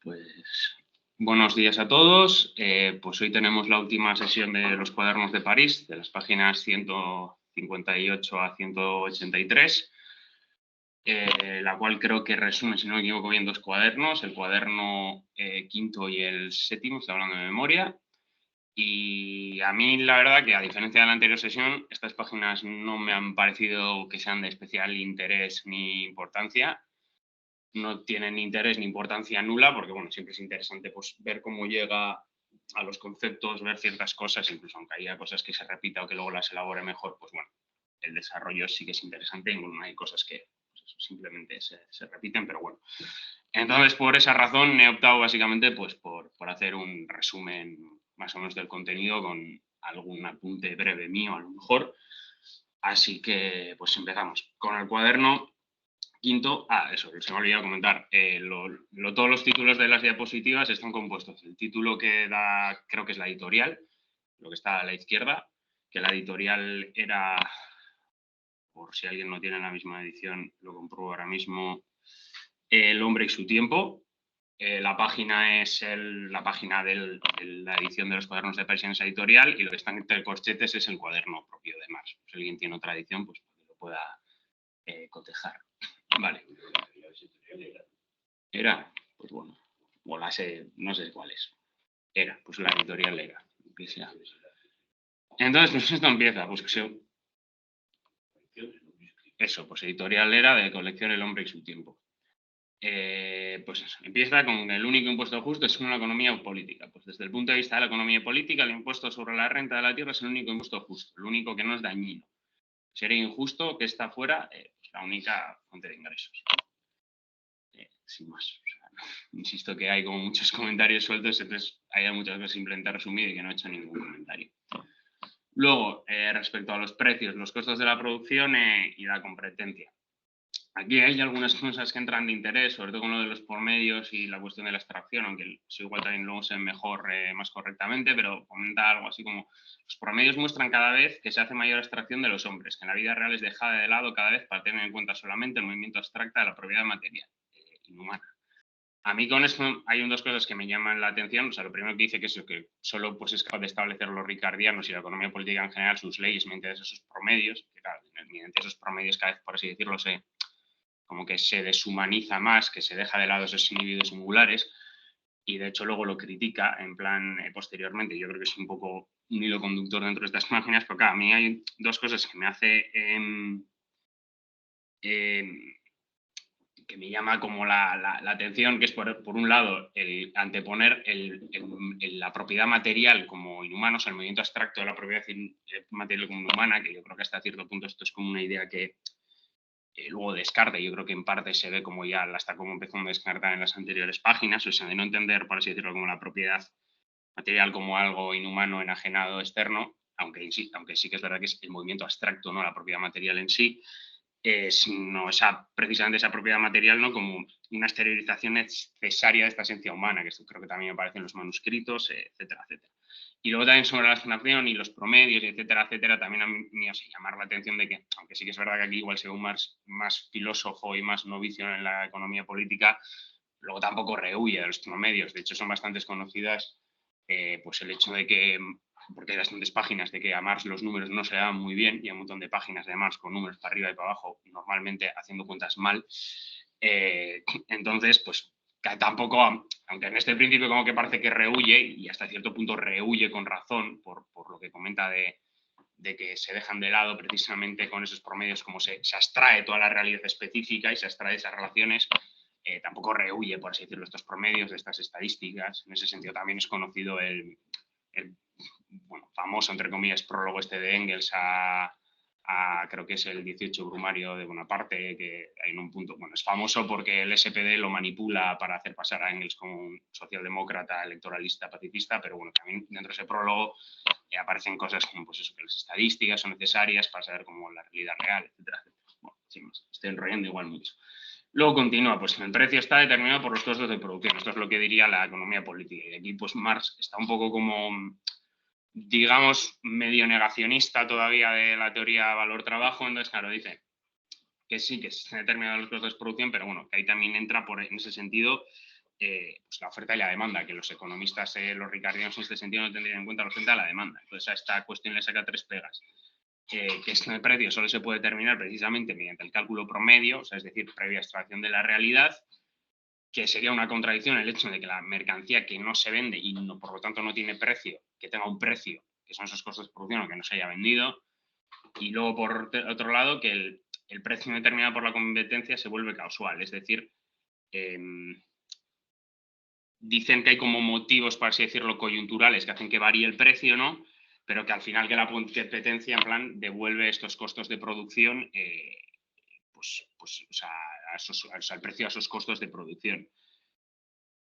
Pues buenos días a todos. Pues hoy tenemos la última sesión de los cuadernos de París, de las páginas 158 a 183, la cual creo que resume, si no me equivoco, bien dos cuadernos, el cuaderno quinto y el séptimo, estoy hablando de memoria. Y a mí, la verdad, que a diferencia de la anterior sesión, estas páginas no me han parecido que sean de especial interés ni importancia. No tienen ni interés ni importancia nula, porque bueno, siempre es interesante pues, ver cómo llega a los conceptos, ver ciertas cosas, incluso aunque haya cosas que se repita o que luego las elabore mejor, pues bueno, el desarrollo sí que es interesante y bueno, hay cosas que pues eso, simplemente se repiten, pero bueno. Entonces, por esa razón he optado básicamente pues, por hacer un resumen más o menos del contenido con algún apunte breve mío a lo mejor. Así que pues empezamos con el cuaderno quinto. Eso, se me ha olvidado comentar. Todos los títulos de las diapositivas están compuestos. El título que da, creo que es la editorial, lo que está a la izquierda, que la editorial era, por si alguien no tiene la misma edición, lo compruebo ahora mismo, El hombre y su tiempo. La página es la página de la edición de los cuadernos de París en esa editorial, y lo que está entre corchetes es el cuaderno propio de Marx. Si alguien tiene otra edición, pues que lo pueda cotejar. Vale. Era, pues bueno, o la sé, no sé cuál es. Era, pues la editorial era. Entonces, pues esto empieza, pues eso, pues editorial era de colección El hombre y su tiempo. Pues eso, empieza con el único impuesto justo es una economía política. Pues desde el punto de vista de la economía política, el impuesto sobre la renta de la tierra es el único impuesto justo, el único que no es dañino. Sería injusto que está fuera pues la única fuente de ingresos. Sin más. O sea, insisto que hay como muchos comentarios sueltos, entonces hay muchas cosas simplemente resumidas y que no he hecho ningún comentario. Luego, respecto a los precios, los costos de la producción y la competencia. Aquí hay algunas cosas que entran de interés, sobre todo con lo de los promedios y la cuestión de la extracción, aunque eso igual también lo usen mejor, más correctamente, pero comenta algo así como: los promedios muestran cada vez que se hace mayor extracción de los hombres, que en la vida real es dejada de lado cada vez para tener en cuenta solamente el movimiento abstracto de la propiedad material, inhumana. A mí con esto hay dos cosas que me llaman la atención. O sea, lo primero que dice que es que solo pues, es capaz de establecer los ricardianos y la economía política en general sus leyes mediante esos promedios, que claro, mediante esos promedios cada vez, por así decirlo, como que se deshumaniza más, que se deja de lado esos individuos singulares, y de hecho luego lo critica en plan posteriormente. Yo creo que es un poco un hilo conductor dentro de estas páginas, pero claro, a mí hay dos cosas que me hace que me llama como la atención, que es por un lado el anteponer la propiedad material como inhumano, o sea, el movimiento abstracto de la propiedad material como inhumana, que yo creo que hasta cierto punto esto es como una idea que luego descarta. Yo creo que en parte se ve como ya la está como empezando a descartar en las anteriores páginas, o sea, de no entender, por así decirlo, como la propiedad material como algo inhumano, enajenado, externo, aunque sí que es verdad que es el movimiento abstracto, no la propiedad material en sí, sino precisamente esa propiedad material, ¿no? Como una exteriorización necesaria de esta esencia humana, que esto creo que también aparece en los manuscritos, etcétera, etcétera. Y luego también sobre la extracción y los promedios, etcétera, etcétera, también a mí me hace llamar la atención de que, aunque sí que es verdad que aquí igual se ve un más filósofo y más novicio en la economía política, luego tampoco rehúye de los promedios. De hecho, son bastante conocidas, pues el hecho de que, porque hay bastantes páginas de que a Marx los números no se le dan muy bien, y hay un montón de páginas de Marx con números para arriba y para abajo, normalmente haciendo cuentas mal. Entonces, pues tampoco, aunque en este principio como que parece que rehúye, y hasta cierto punto rehúye con razón por lo que comenta de que se dejan de lado precisamente con esos promedios, como se abstrae toda la realidad específica y se abstrae esas relaciones, tampoco rehúye, por así decirlo, estos promedios de estas estadísticas. En ese sentido también es conocido el bueno, famoso, entre comillas, prólogo de Engels creo que es el 18 Brumario de Bonaparte, que hay en un punto, bueno, es famoso porque el SPD lo manipula para hacer pasar a Engels como un socialdemócrata, electoralista, pacifista, pero bueno, también dentro de ese prólogo aparecen cosas como pues eso, que las estadísticas son necesarias para saber cómo la realidad real, etcétera, etcétera. Bueno, sin más, estoy enrollando igual mucho. Luego continúa, pues el precio está determinado por los costos de producción. Esto es lo que diría la economía política. Y aquí pues Marx está un poco como, digamos, medio negacionista todavía de la teoría valor-trabajo. Entonces, claro, dice que sí, que se han determinado los costos de producción, pero bueno, que ahí también entra en ese sentido pues la oferta y la demanda, que los economistas, los ricardianos en este sentido no tendrían en cuenta la oferta y la demanda. Entonces a esta cuestión le saca 3 pegas. Que este precio solo se puede determinar precisamente mediante el cálculo promedio, o sea, es decir, previa extracción de la realidad, que sería una contradicción el hecho de que la mercancía que no se vende y no, por lo tanto no tiene precio, que tenga un precio, que son esos costos de producción o que no se haya vendido, y luego por otro lado que el precio determinado por la competencia se vuelve causal, es decir, dicen que hay como motivos, por así decirlo, coyunturales que hacen que varíe el precio, ¿no? Pero que al final que la competencia, en plan, devuelve estos costos de producción, o sea, al precio a esos costos de producción.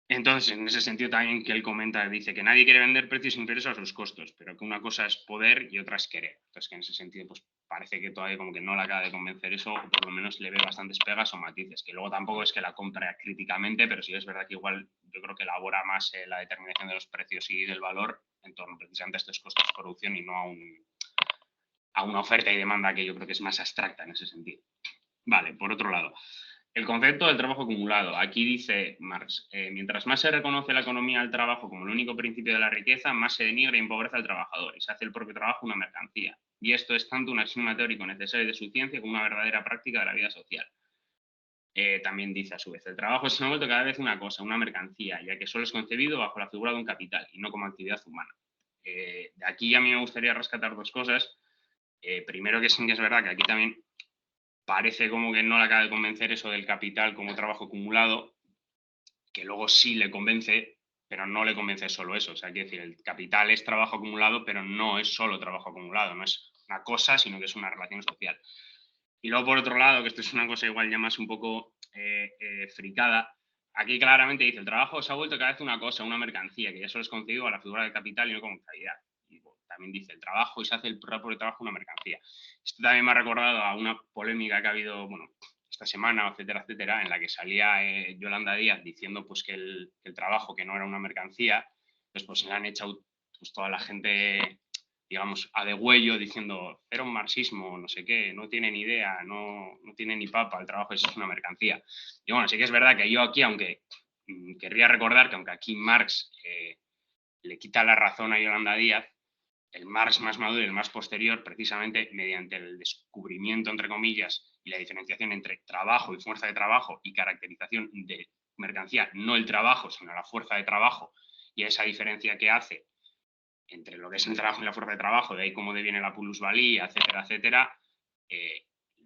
Entonces, en ese sentido también que él comenta, dice que nadie quiere vender precios inferiores a sus costos, pero que una cosa es poder y otra es querer. Entonces, que en ese sentido, pues parece que todavía como que no le acaba de convencer eso, o por lo menos le ve bastantes pegas o matices, que luego tampoco es que la compre críticamente, pero sí es verdad que igual yo creo que elabora más la determinación de los precios y del valor en torno precisamente a estos costos de producción y no a una oferta y demanda que yo creo que es más abstracta en ese sentido. Vale, por otro lado, el concepto del trabajo acumulado. Aquí dice Marx, mientras más se reconoce la economía del trabajo como el único principio de la riqueza, más se denigra y empobrece al trabajador y se hace el propio trabajo una mercancía. Y esto es tanto un axioma teórico necesario de su ciencia como una verdadera práctica de la vida social. También dice a su vez, el trabajo se ha vuelto cada vez una cosa, una mercancía, ya que solo es concebido bajo la figura de un capital y no como actividad humana. De aquí a mí me gustaría rescatar 2 cosas. Primero que sí que es verdad que aquí también parece como que no le acaba de convencer eso del capital como trabajo acumulado, que luego sí le convence, pero no le convence solo eso. O sea, quiero decir, el capital es trabajo acumulado, pero no es solo trabajo acumulado, no es una cosa, sino que es una relación social. Y luego, por otro lado, que esto es una cosa igual ya más un poco fricada, aquí claramente dice, el trabajo se ha vuelto cada vez una cosa, una mercancía, que ya solo es concebido a la figura del capital y no como calidad. Y bueno, también dice, el trabajo y se hace el propio trabajo una mercancía. Esto también me ha recordado a una polémica que ha habido, bueno, esta semana, etcétera, etcétera, en la que salía Yolanda Díaz diciendo pues que el trabajo que no era una mercancía, pues se le han echado pues, toda la gente, digamos, a degüello diciendo, era un marxismo, no sé qué, no tiene ni idea, no tiene ni papa, el trabajo es una mercancía. Y bueno, sí que es verdad que yo aquí, aunque querría recordar que aunque aquí Marx le quita la razón a Yolanda Díaz, el Marx más maduro y el más posterior, precisamente mediante el descubrimiento, entre comillas, y la diferenciación entre trabajo y fuerza de trabajo y caracterización de mercancía, no el trabajo, sino la fuerza de trabajo, y esa diferencia que hace entre lo que es el trabajo y la fuerza de trabajo, de ahí cómo deviene la plusvalía, etcétera, etcétera,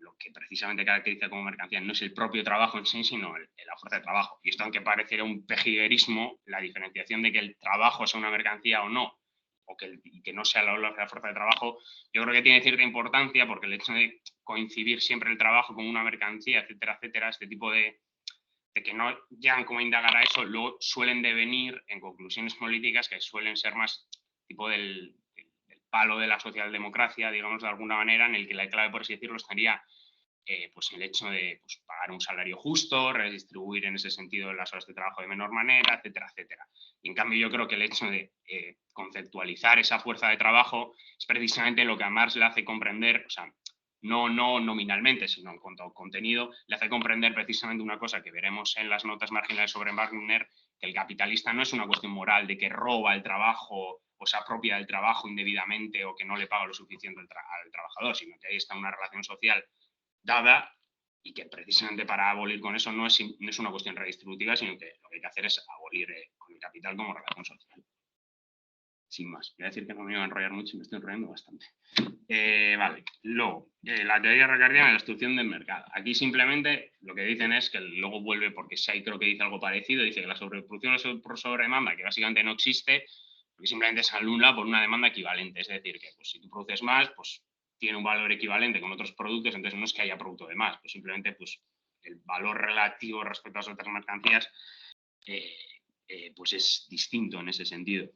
lo que precisamente caracteriza como mercancía no es el propio trabajo en sí, sino la fuerza de trabajo. Y esto, aunque pareciera un pejiguerismo, la diferenciación de que el trabajo sea una mercancía o no, o que no sea la fuerza de trabajo, yo creo que tiene cierta importancia porque el hecho de coincidir siempre el trabajo como una mercancía, etcétera, etcétera, este tipo de que no llegan como a indagar a eso, luego suelen devenir en conclusiones políticas que suelen ser más tipo del palo de la socialdemocracia, digamos de alguna manera, en el que la clave, por así decirlo, estaría pues el hecho de pues, pagar un salario justo, redistribuir en ese sentido las horas de trabajo de menor manera, etcétera, etcétera. Y en cambio yo creo que el hecho de conceptualizar esa fuerza de trabajo es precisamente lo que a Marx le hace comprender, o sea, no nominalmente, sino en cuanto a contenido, le hace comprender precisamente una cosa que veremos en las notas marginales sobre Wagner, que el capitalista no es una cuestión moral de que roba el trabajo o se apropia del trabajo indebidamente o que no le paga lo suficiente al trabajador, sino que ahí está una relación social dada y que precisamente para abolir con eso no es una cuestión redistributiva, sino que lo que hay que hacer es abolir con el capital como relación social. Sin más. Voy a decir que no me iba a enrollar mucho y me estoy enrollando bastante. Vale. Luego, la teoría ricardiana de la destrucción del mercado. Aquí simplemente lo que dicen es que luego vuelve, porque Say creo que dice algo parecido, dice que la sobreproducción o sobredemanda, que básicamente no existe, porque simplemente se anula por una demanda equivalente. Es decir, que pues, si tú produces más, pues tiene un valor equivalente con otros productos, entonces no es que haya producto de más, pues simplemente pues, el valor relativo respecto a las otras mercancías pues es distinto en ese sentido.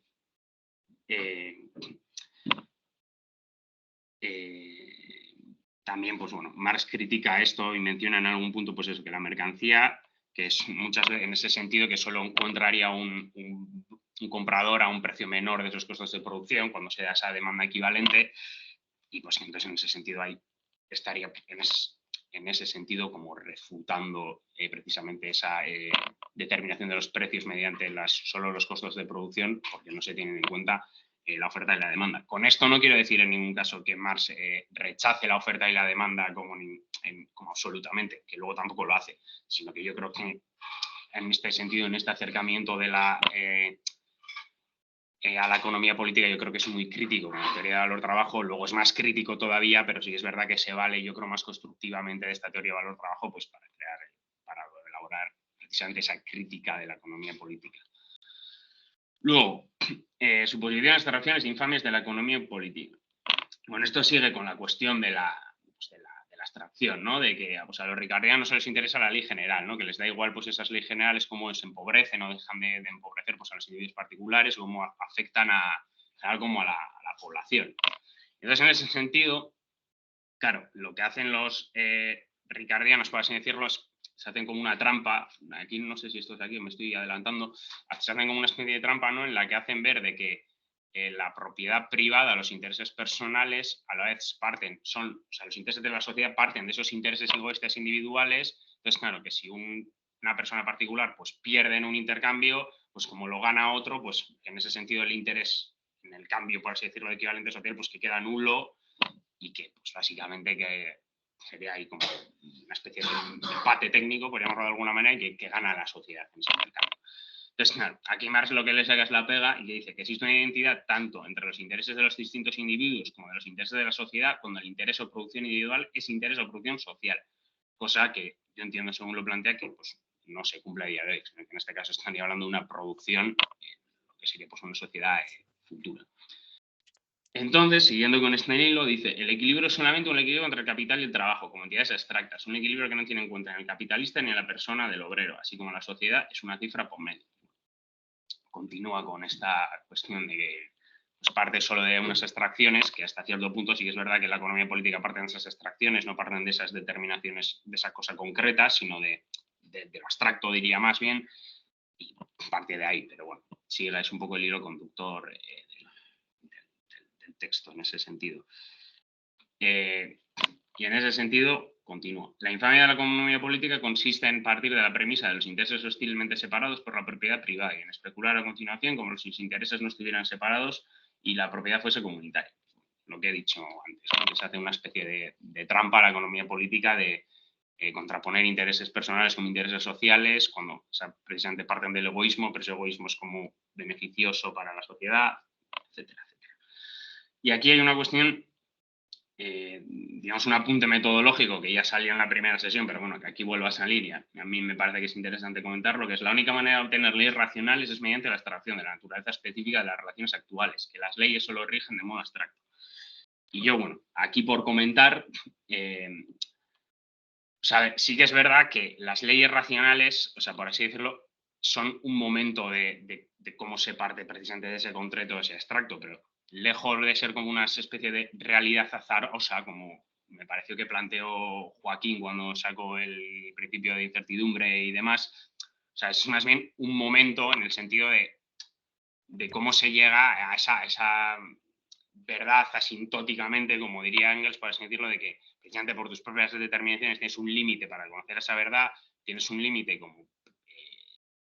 También, pues bueno, Marx critica esto y menciona en algún punto, pues eso, que la mercancía, que es muchas veces en ese sentido que solo encontraría un comprador a un precio menor de esos costos de producción cuando se da esa demanda equivalente, y pues entonces en ese sentido ahí estaría, en ese sentido como refutando precisamente esa determinación de los precios mediante solo los costos de producción, porque no se tienen en cuenta la oferta y la demanda. Con esto no quiero decir en ningún caso que Marx rechace la oferta y la demanda como absolutamente, que luego tampoco lo hace, sino que yo creo que en este sentido, en este acercamiento de a la economía política, yo creo que es muy crítico con la teoría de valor-trabajo. Luego es más crítico todavía, pero sí es verdad que se vale, yo creo, más constructivamente de esta teoría de valor-trabajo pues para elaborar precisamente esa crítica de la economía política. Luego, su posición en estas relaciones infamias de la economía política. Bueno, esto sigue con la cuestión de la abstracción, ¿no? De que pues, a los ricardianos no les interesa la ley general, ¿no? Que les da igual pues, esas leyes generales, cómo se empobrecen o dejan de empobrecer pues, a los individuos particulares, o cómo afectan como a la población. Entonces, en ese sentido, claro, lo que hacen los ricardianos, por así decirlo, se hacen como una trampa. Aquí no sé si esto es aquí, me estoy adelantando. Se hacen como una especie de trampa, ¿no? En la que hacen ver de que la propiedad privada, los intereses personales, a la vez los intereses de la sociedad parten de esos intereses egoístas individuales. Entonces, claro, que si una persona particular pues pierde en un intercambio, pues como lo gana otro, pues en ese sentido el interés en el cambio, por así decirlo, de equivalente social, pues que queda nulo y que pues básicamente que sería ahí como una especie de empate técnico, podríamos hablar de alguna manera, y que gana la sociedad en ese intercambio. Entonces, claro, aquí Marx lo que le saca es la pega y dice que existe una identidad tanto entre los intereses de los distintos individuos como de los intereses de la sociedad, cuando el interés o producción individual es interés o producción social. Cosa que yo entiendo, según lo plantea, que pues, no se cumple a día de hoy. En este caso estaría hablando de una producción, lo que sería pues, una sociedad futura. Entonces, siguiendo con este hilo, dice, el equilibrio es solamente un equilibrio entre el capital y el trabajo, como entidades abstractas, un equilibrio que no tiene en cuenta ni el capitalista ni a la persona del obrero, así como la sociedad es una cifra por medio. Continúa con esta cuestión de que pues, parte solo de unas extracciones, que hasta cierto punto sí que es verdad que la economía política parte de esas extracciones, no parten de esas determinaciones, de esa cosa concreta, sino de lo abstracto, diría más bien, y parte de ahí, pero bueno, sí es un poco el hilo conductor del texto en ese sentido. Y en ese sentido, continúa. La infamia de la economía política consiste en partir de la premisa de los intereses hostilmente separados por la propiedad privada y en especular a continuación como si los intereses no estuvieran separados y la propiedad fuese comunitaria. Lo que he dicho antes, ¿no? Que se hace una especie de trampa a la economía política de contraponer intereses personales con intereses sociales, cuando precisamente parten del egoísmo, pero ese egoísmo es como beneficioso para la sociedad, etcétera, etcétera. Y aquí hay una cuestión, digamos, un apunte metodológico que ya salió en la primera sesión, pero bueno, que aquí vuelve a salir y a mí me parece que es interesante comentarlo, que es la única manera de obtener leyes racionales es mediante la abstracción de la naturaleza específica de las relaciones actuales, que las leyes solo rigen de modo abstracto. Y yo, bueno, aquí por comentar, sí que es verdad que las leyes racionales, o sea, por así decirlo, son un momento de cómo se parte precisamente de ese concreto, de ese abstracto, pero lejos de ser como una especie de realidad azarosa, como me pareció que planteó Joaquín cuando sacó el principio de incertidumbre y demás, o sea, es más bien un momento en el sentido de cómo se llega a esa verdad asintóticamente, como diría Engels, por así decirlo, de que precisamente por tus propias determinaciones tienes un límite para conocer esa verdad, tienes un límite como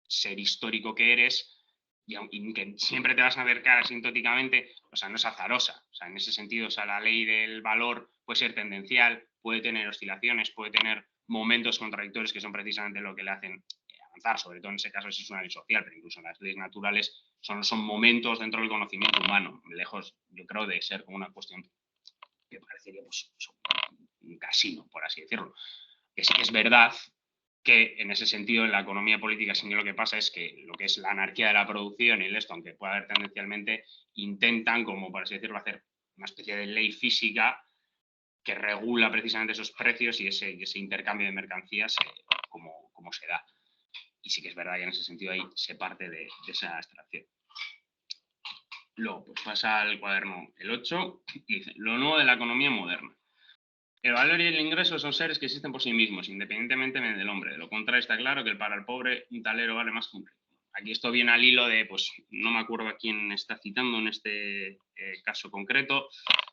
ser histórico que eres, y que siempre te vas a acercar asintóticamente, o sea, no es azarosa. O sea, en ese sentido, o sea, la ley del valor puede ser tendencial, puede tener oscilaciones, puede tener momentos contradictorios que son precisamente lo que le hacen avanzar, sobre todo en ese caso si es una ley social, pero incluso las leyes naturales son momentos dentro del conocimiento humano, lejos, yo creo, de ser como una cuestión que parecería pues, un casino, por así decirlo. Que sí que es verdad que en ese sentido en la economía política sí que lo que pasa es que lo que es la anarquía de la producción y esto, aunque pueda haber tendencialmente, intentan, como por así decirlo, hacer una especie de ley física que regula precisamente esos precios y ese intercambio de mercancías como se da. Y sí que es verdad que en ese sentido ahí se parte de esa abstracción. Luego, pues pasa al cuaderno el 8 y dice, lo nuevo de la economía moderna. El valor y el ingreso son seres que existen por sí mismos, independientemente del hombre. De lo contrario, está claro que para el pobre un talero vale más que un rico. Aquí esto viene al hilo de, pues no me acuerdo a quién está citando en este caso concreto,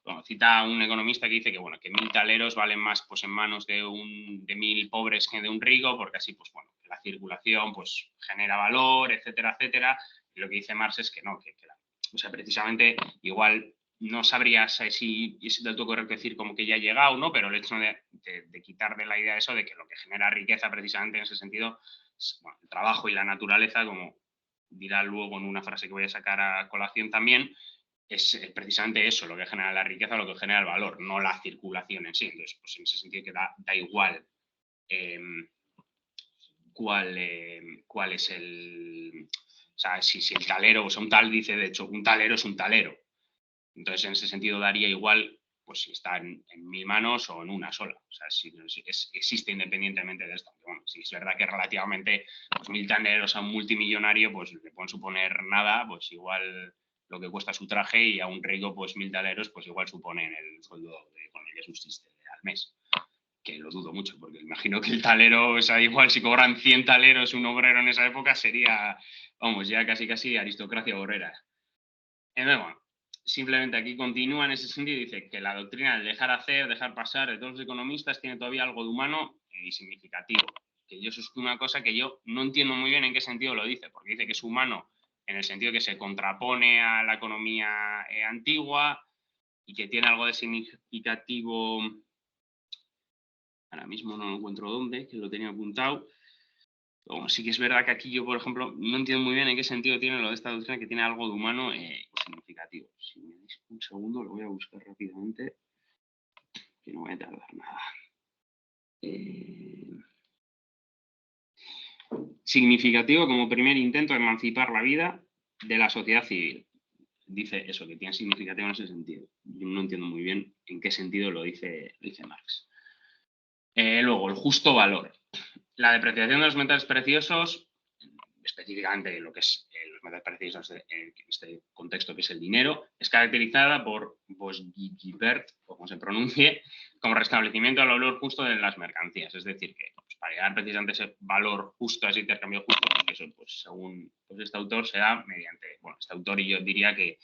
bueno, cita a un economista que dice que, bueno, que 1000 taleros valen más pues, en manos de 1000 pobres que de un rico, porque así, pues bueno, la circulación pues, genera valor, etcétera, etcétera. Y lo que dice Marx es que no, o sea, precisamente igual no sabrías si es del todo correcto decir como que ya ha llegado, ¿no? Pero el hecho de quitar de la idea eso de que lo que genera riqueza precisamente en ese sentido es, bueno, el trabajo y la naturaleza, como dirá luego en una frase que voy a sacar a colación también, es precisamente eso, lo que genera la riqueza, lo que genera el valor, no la circulación en sí. Entonces, pues en ese sentido que da igual cuál es el... O sea, si el talero, o sea, un tal dice, de hecho, un talero es un talero. Entonces, en ese sentido daría igual pues si está en 1000 manos o en una sola. O sea, si existe independientemente de esto. Bueno, si es verdad que relativamente pues, 1000 taleros a un multimillonario pues le pueden suponer nada, pues igual lo que cuesta su traje, y a un rico pues 1000 taleros pues igual suponen el sueldo con el que subsiste al mes. Que lo dudo mucho, porque imagino que el talero, o sea, igual si cobran 100 taleros un obrero en esa época sería, vamos, ya casi aristocracia obrera. Entonces, bueno, simplemente aquí continúa en ese sentido y dice que la doctrina del dejar hacer, dejar pasar de todos los economistas tiene todavía algo de humano y significativo. Que eso es una cosa que yo no entiendo muy bien en qué sentido lo dice, porque dice que es humano en el sentido que se contrapone a la economía antigua y que tiene algo de significativo. Ahora mismo no lo encuentro dónde, que lo tenía apuntado. Pero bueno, sí que es verdad que aquí yo, por ejemplo, no entiendo muy bien en qué sentido tiene lo de esta doctrina, que tiene algo de humano significativo. Si me dais un segundo, lo voy a buscar rápidamente, que no voy a tardar nada. Significativo como primer intento de emancipar la vida de la sociedad civil. Dice eso, que tiene significativo en ese sentido. Yo no entiendo muy bien en qué sentido lo dice Marx. Luego, el justo valor. La depreciación de los metales preciosos, específicamente lo que es los metales preciosos en este contexto que es el dinero, es caracterizada por Guibert, o como se pronuncie, como restablecimiento del valor justo de las mercancías. Es decir, que pues, para llegar precisamente a ese valor justo, a ese intercambio justo, pues eso, pues, según pues, este autor, se da mediante, bueno, este autor y yo diría que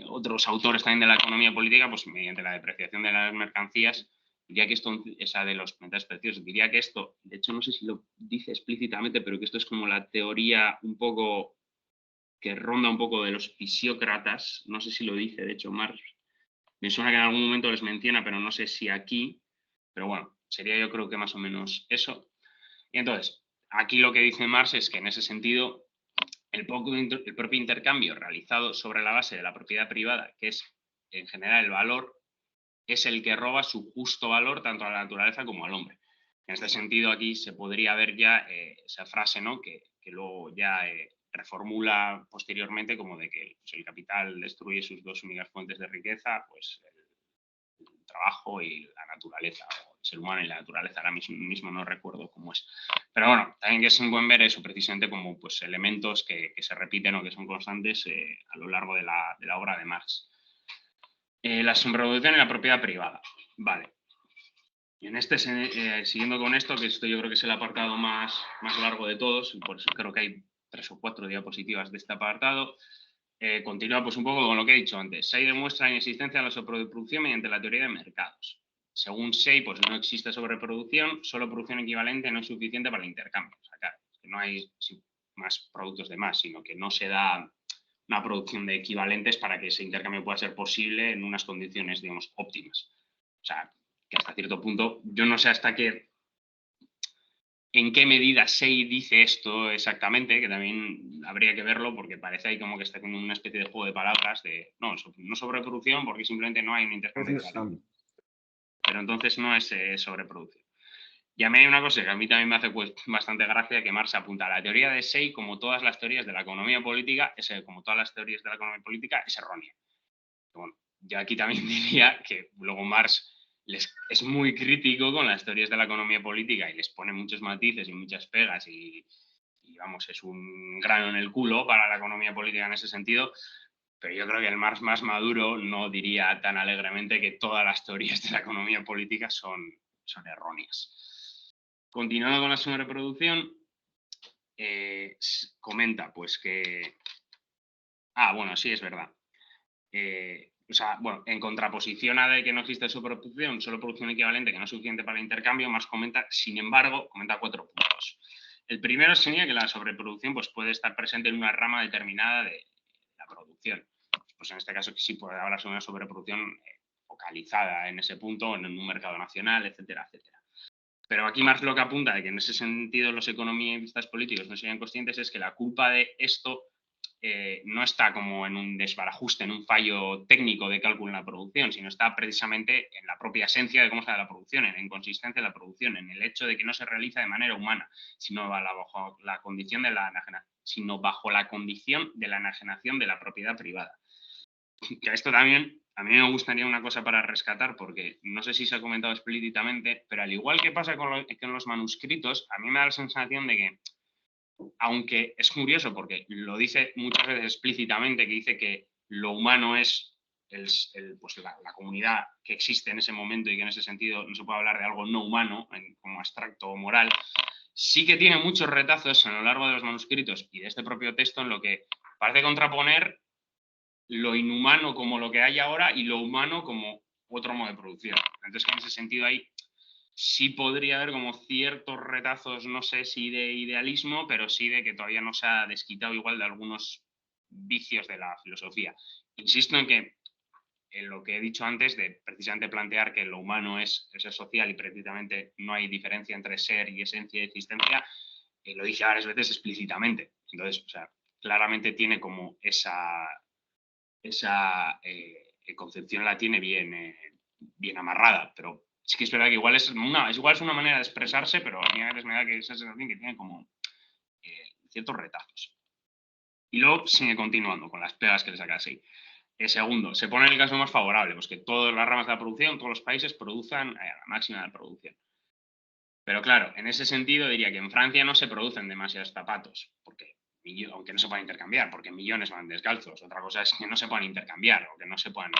otros autores también de la economía política, pues mediante la depreciación de las mercancías. Diría que esto, esa de los metales preciosos, diría que esto, de hecho no sé si lo dice explícitamente, pero que esto es como la teoría un poco que ronda un poco de los fisiócratas, no sé si lo dice, de hecho Marx, me suena que en algún momento les menciona, pero no sé si aquí, pero bueno, sería yo creo que más o menos eso. Y entonces, aquí lo que dice Marx es que en ese sentido, el propio intercambio realizado sobre la base de la propiedad privada, que es en general el valor, es el que roba su justo valor tanto a la naturaleza como al hombre. En este sentido, aquí se podría ver ya esa frase, ¿no? que luego ya reformula posteriormente como de que pues, el capital destruye sus dos únicas fuentes de riqueza, pues el trabajo y la naturaleza, o el ser humano y la naturaleza. Ahora mismo no recuerdo cómo es. Pero bueno, también que es un buen ver eso precisamente como pues, elementos que se repiten o que son constantes a lo largo de la obra de Marx. La subreproducción y la propiedad privada. Vale. Y en este, siguiendo con esto, que esto yo creo que es el apartado más largo de todos, y por eso creo que hay 3 o 4 diapositivas de este apartado, continúa pues un poco con lo que he dicho antes. Say demuestra la inexistencia de la sobreproducción mediante la teoría de mercados. Según Say, pues no existe sobreproducción, solo producción equivalente no es suficiente para el intercambio. O sea, claro, que no hay más productos de más, sino que no se da una producción de equivalentes para que ese intercambio pueda ser posible en unas condiciones, digamos, óptimas. O sea, que hasta cierto punto, yo no sé hasta qué, en qué medida Say dice esto exactamente, que también habría que verlo porque parece ahí como que está haciendo una especie de juego de palabras de, no sobreproducción porque simplemente no hay un intercambio. Pero entonces no es sobreproducción. Y a mí hay una cosa que a mí también me hace pues, bastante gracia, que Marx apunta. La teoría de Say, como todas las teorías de la economía política, es errónea. Bueno, yo aquí también diría que luego Marx es muy crítico con las teorías de la economía política y les pone muchos matices y muchas pegas y vamos, es un grano en el culo para la economía política en ese sentido. Pero yo creo que el Marx más maduro no diría tan alegremente que todas las teorías de la economía política son erróneas. Continuando con la sobreproducción, comenta pues que... bueno, sí, es verdad. o sea, bueno, en contraposición a de que no existe sobreproducción, solo producción equivalente que no es suficiente para el intercambio, Marx comenta, sin embargo, comenta 4 puntos. El primero sería que la sobreproducción pues, puede estar presente en una rama determinada de la producción. Pues en este caso sí puede hablarse de una sobreproducción focalizada en ese punto, en un mercado nacional, etcétera, etcétera. Pero aquí Marx lo que apunta de que en ese sentido los economistas políticos no serían conscientes es que la culpa de esto no está como en un desbarajuste, en un fallo técnico de cálculo en la producción, sino está precisamente en la propia esencia de cómo se da la producción, en la inconsistencia de la producción, en el hecho de que no se realiza de manera humana, sino bajo la condición de la enajenación de la propiedad privada. Que esto también, a mí me gustaría una cosa para rescatar, porque no sé si se ha comentado explícitamente, pero al igual que pasa con los manuscritos, a mí me da la sensación de que, aunque es curioso porque lo dice muchas veces explícitamente, que dice que lo humano es pues la comunidad que existe en ese momento y que en ese sentido no se puede hablar de algo no humano como abstracto o moral, sí que tiene muchos retazos a lo largo de los manuscritos y de este propio texto en lo que parece contraponer lo inhumano como lo que hay ahora y lo humano como otro modo de producción. Entonces, en ese sentido ahí sí podría haber como ciertos retazos, no sé si de idealismo, pero sí de que todavía no se ha desquitado igual de algunos vicios de la filosofía. Insisto en lo que he dicho antes de precisamente plantear que lo humano es el ser social y precisamente no hay diferencia entre ser y esencia y existencia, lo dice varias veces explícitamente. Entonces, o sea, claramente tiene como esa concepción la tiene bien amarrada, pero sí que es verdad que igual es una manera de expresarse, pero a mí a veces me da que esa sensación que tiene como ciertos retazos. Y luego sigue continuando con las pegas que le saca así. Segundo, se pone en el caso más favorable, pues que todas las ramas de la producción, todos los países produzcan a la máxima de producción. Pero claro, en ese sentido diría que en Francia no se producen demasiados zapatos, porque aunque no se puedan intercambiar, porque millones van descalzos. Otra cosa es que no se puedan intercambiar o que no se puedan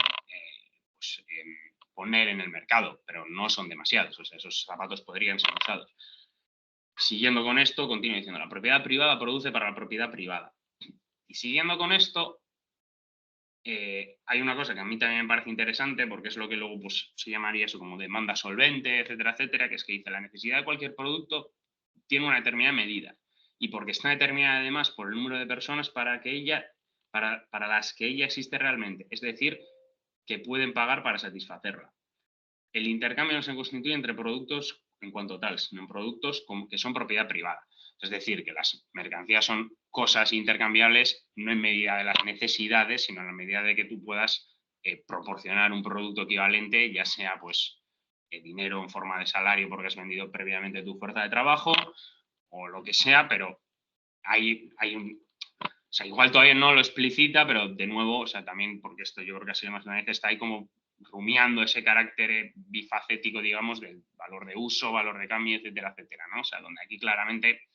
poner en el mercado, pero no son demasiados. O sea, esos zapatos podrían ser usados. Siguiendo con esto, continúo diciendo, la propiedad privada produce para la propiedad privada. Y siguiendo con esto, hay una cosa que a mí también me parece interesante, porque es lo que luego pues, se llamaría eso como demanda solvente, etcétera, etcétera, que es que dice la necesidad de cualquier producto tiene una determinada medida y porque está determinada además por el número de personas para las que ella existe realmente, es decir, que pueden pagar para satisfacerla. El intercambio no se constituye entre productos en cuanto tal, sino en productos que son propiedad privada. Es decir, que las mercancías son cosas intercambiables no en medida de las necesidades, sino en la medida de que tú puedas proporcionar un producto equivalente, ya sea pues dinero en forma de salario porque has vendido previamente tu fuerza de trabajo o lo que sea, pero hay un... O sea, igual todavía no lo explicita, pero de nuevo, o sea, también porque esto yo creo que ha sido más de una vez, está ahí como rumiando ese carácter bifacético, digamos, del valor de uso, valor de cambio, etcétera, etcétera, ¿no? O sea, donde aquí claramente,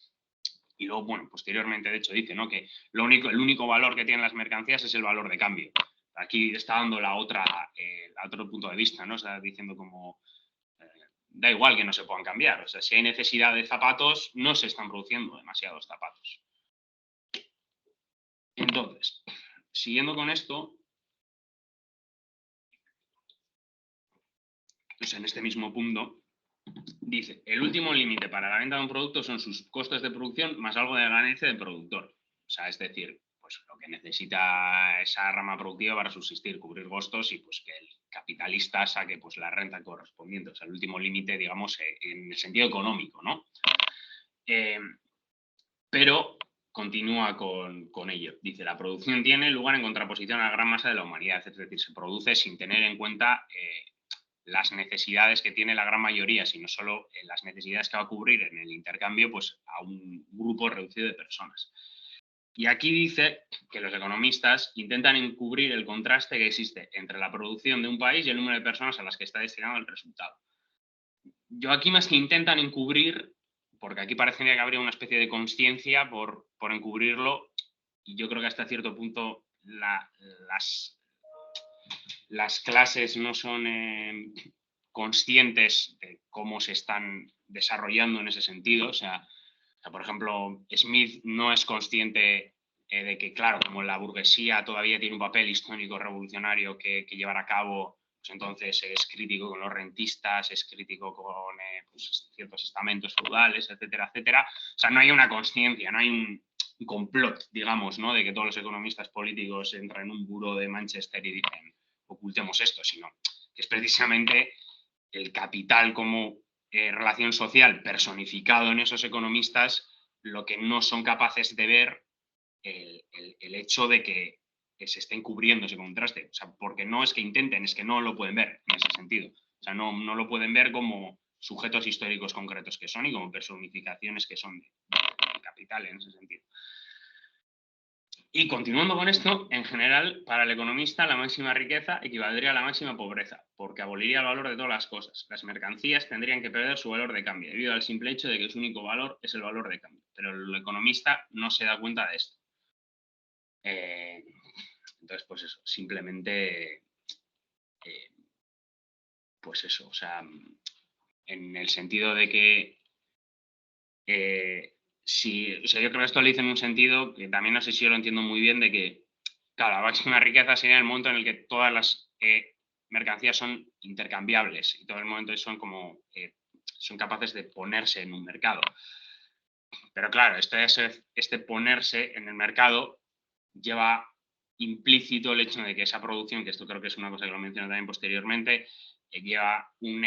y luego, bueno, posteriormente, de hecho, dice, ¿no? Que el único valor que tienen las mercancías es el valor de cambio. Aquí está dando otro punto de vista, ¿no? O sea, diciendo como, da igual que no se puedan cambiar. O sea, si hay necesidad de zapatos, no se están produciendo demasiados zapatos. Entonces, siguiendo con esto, pues en este mismo punto, dice, el último límite para la venta de un producto son sus costes de producción más algo de ganancia del productor. O sea, es decir, pues lo que necesita esa rama productiva para subsistir, cubrir costos y pues que el capitalista saque pues la renta correspondiente. O sea, el último límite, digamos, en el sentido económico, ¿no? Pero continúa con ello. Dice, la producción tiene lugar en contraposición a la gran masa de la humanidad, es decir, se produce sin tener en cuenta las necesidades que tiene la gran mayoría, sino solo las necesidades que va a cubrir en el intercambio pues, a un grupo reducido de personas. Y aquí dice que los economistas intentan encubrir el contraste que existe entre la producción de un país y el número de personas a las que está destinado el resultado. Yo aquí más que intentan encubrir, porque aquí parecería que habría una especie de conciencia por encubrirlo, y yo creo que hasta cierto punto las clases no son conscientes de cómo se están desarrollando en ese sentido. O sea, por ejemplo, Smith no es consciente de que, claro, como la burguesía todavía tiene un papel histórico revolucionario que llevar a cabo, pues entonces es crítico con los rentistas, es crítico con pues, ciertos estamentos feudales, etcétera, etcétera. O sea, no hay una consciencia, no hay un complot, digamos, ¿no? De que todos los economistas políticos entran en un buró de Manchester y dicen, ocultemos esto, sino que es precisamente el capital como relación social personificado en esos economistas lo que no son capaces de ver el hecho de que se estén cubriendo ese contraste. O sea, porque no es que intenten, es que no lo pueden ver en ese sentido. O sea, no lo pueden ver como sujetos históricos concretos que son y como personificaciones que son de capital en ese sentido. Y continuando con esto, en general, para el economista, la máxima riqueza equivaldría a la máxima pobreza, porque aboliría el valor de todas las cosas. Las mercancías tendrían que perder su valor de cambio, debido al simple hecho de que su único valor es el valor de cambio. Pero el economista no se da cuenta de esto. Entonces, pues eso, simplemente, pues eso, o sea, en el sentido de que si, o sea, yo creo que esto lo dice en un sentido que también no sé si yo lo entiendo muy bien, de que, claro, la máxima riqueza sería el momento en el que todas las mercancías son intercambiables y todo el momento son como, son capaces de ponerse en un mercado. Pero claro, este ponerse en el mercado lleva implícito el hecho de que esa producción, que esto creo que es una cosa que lo mencioné también posteriormente, lleva un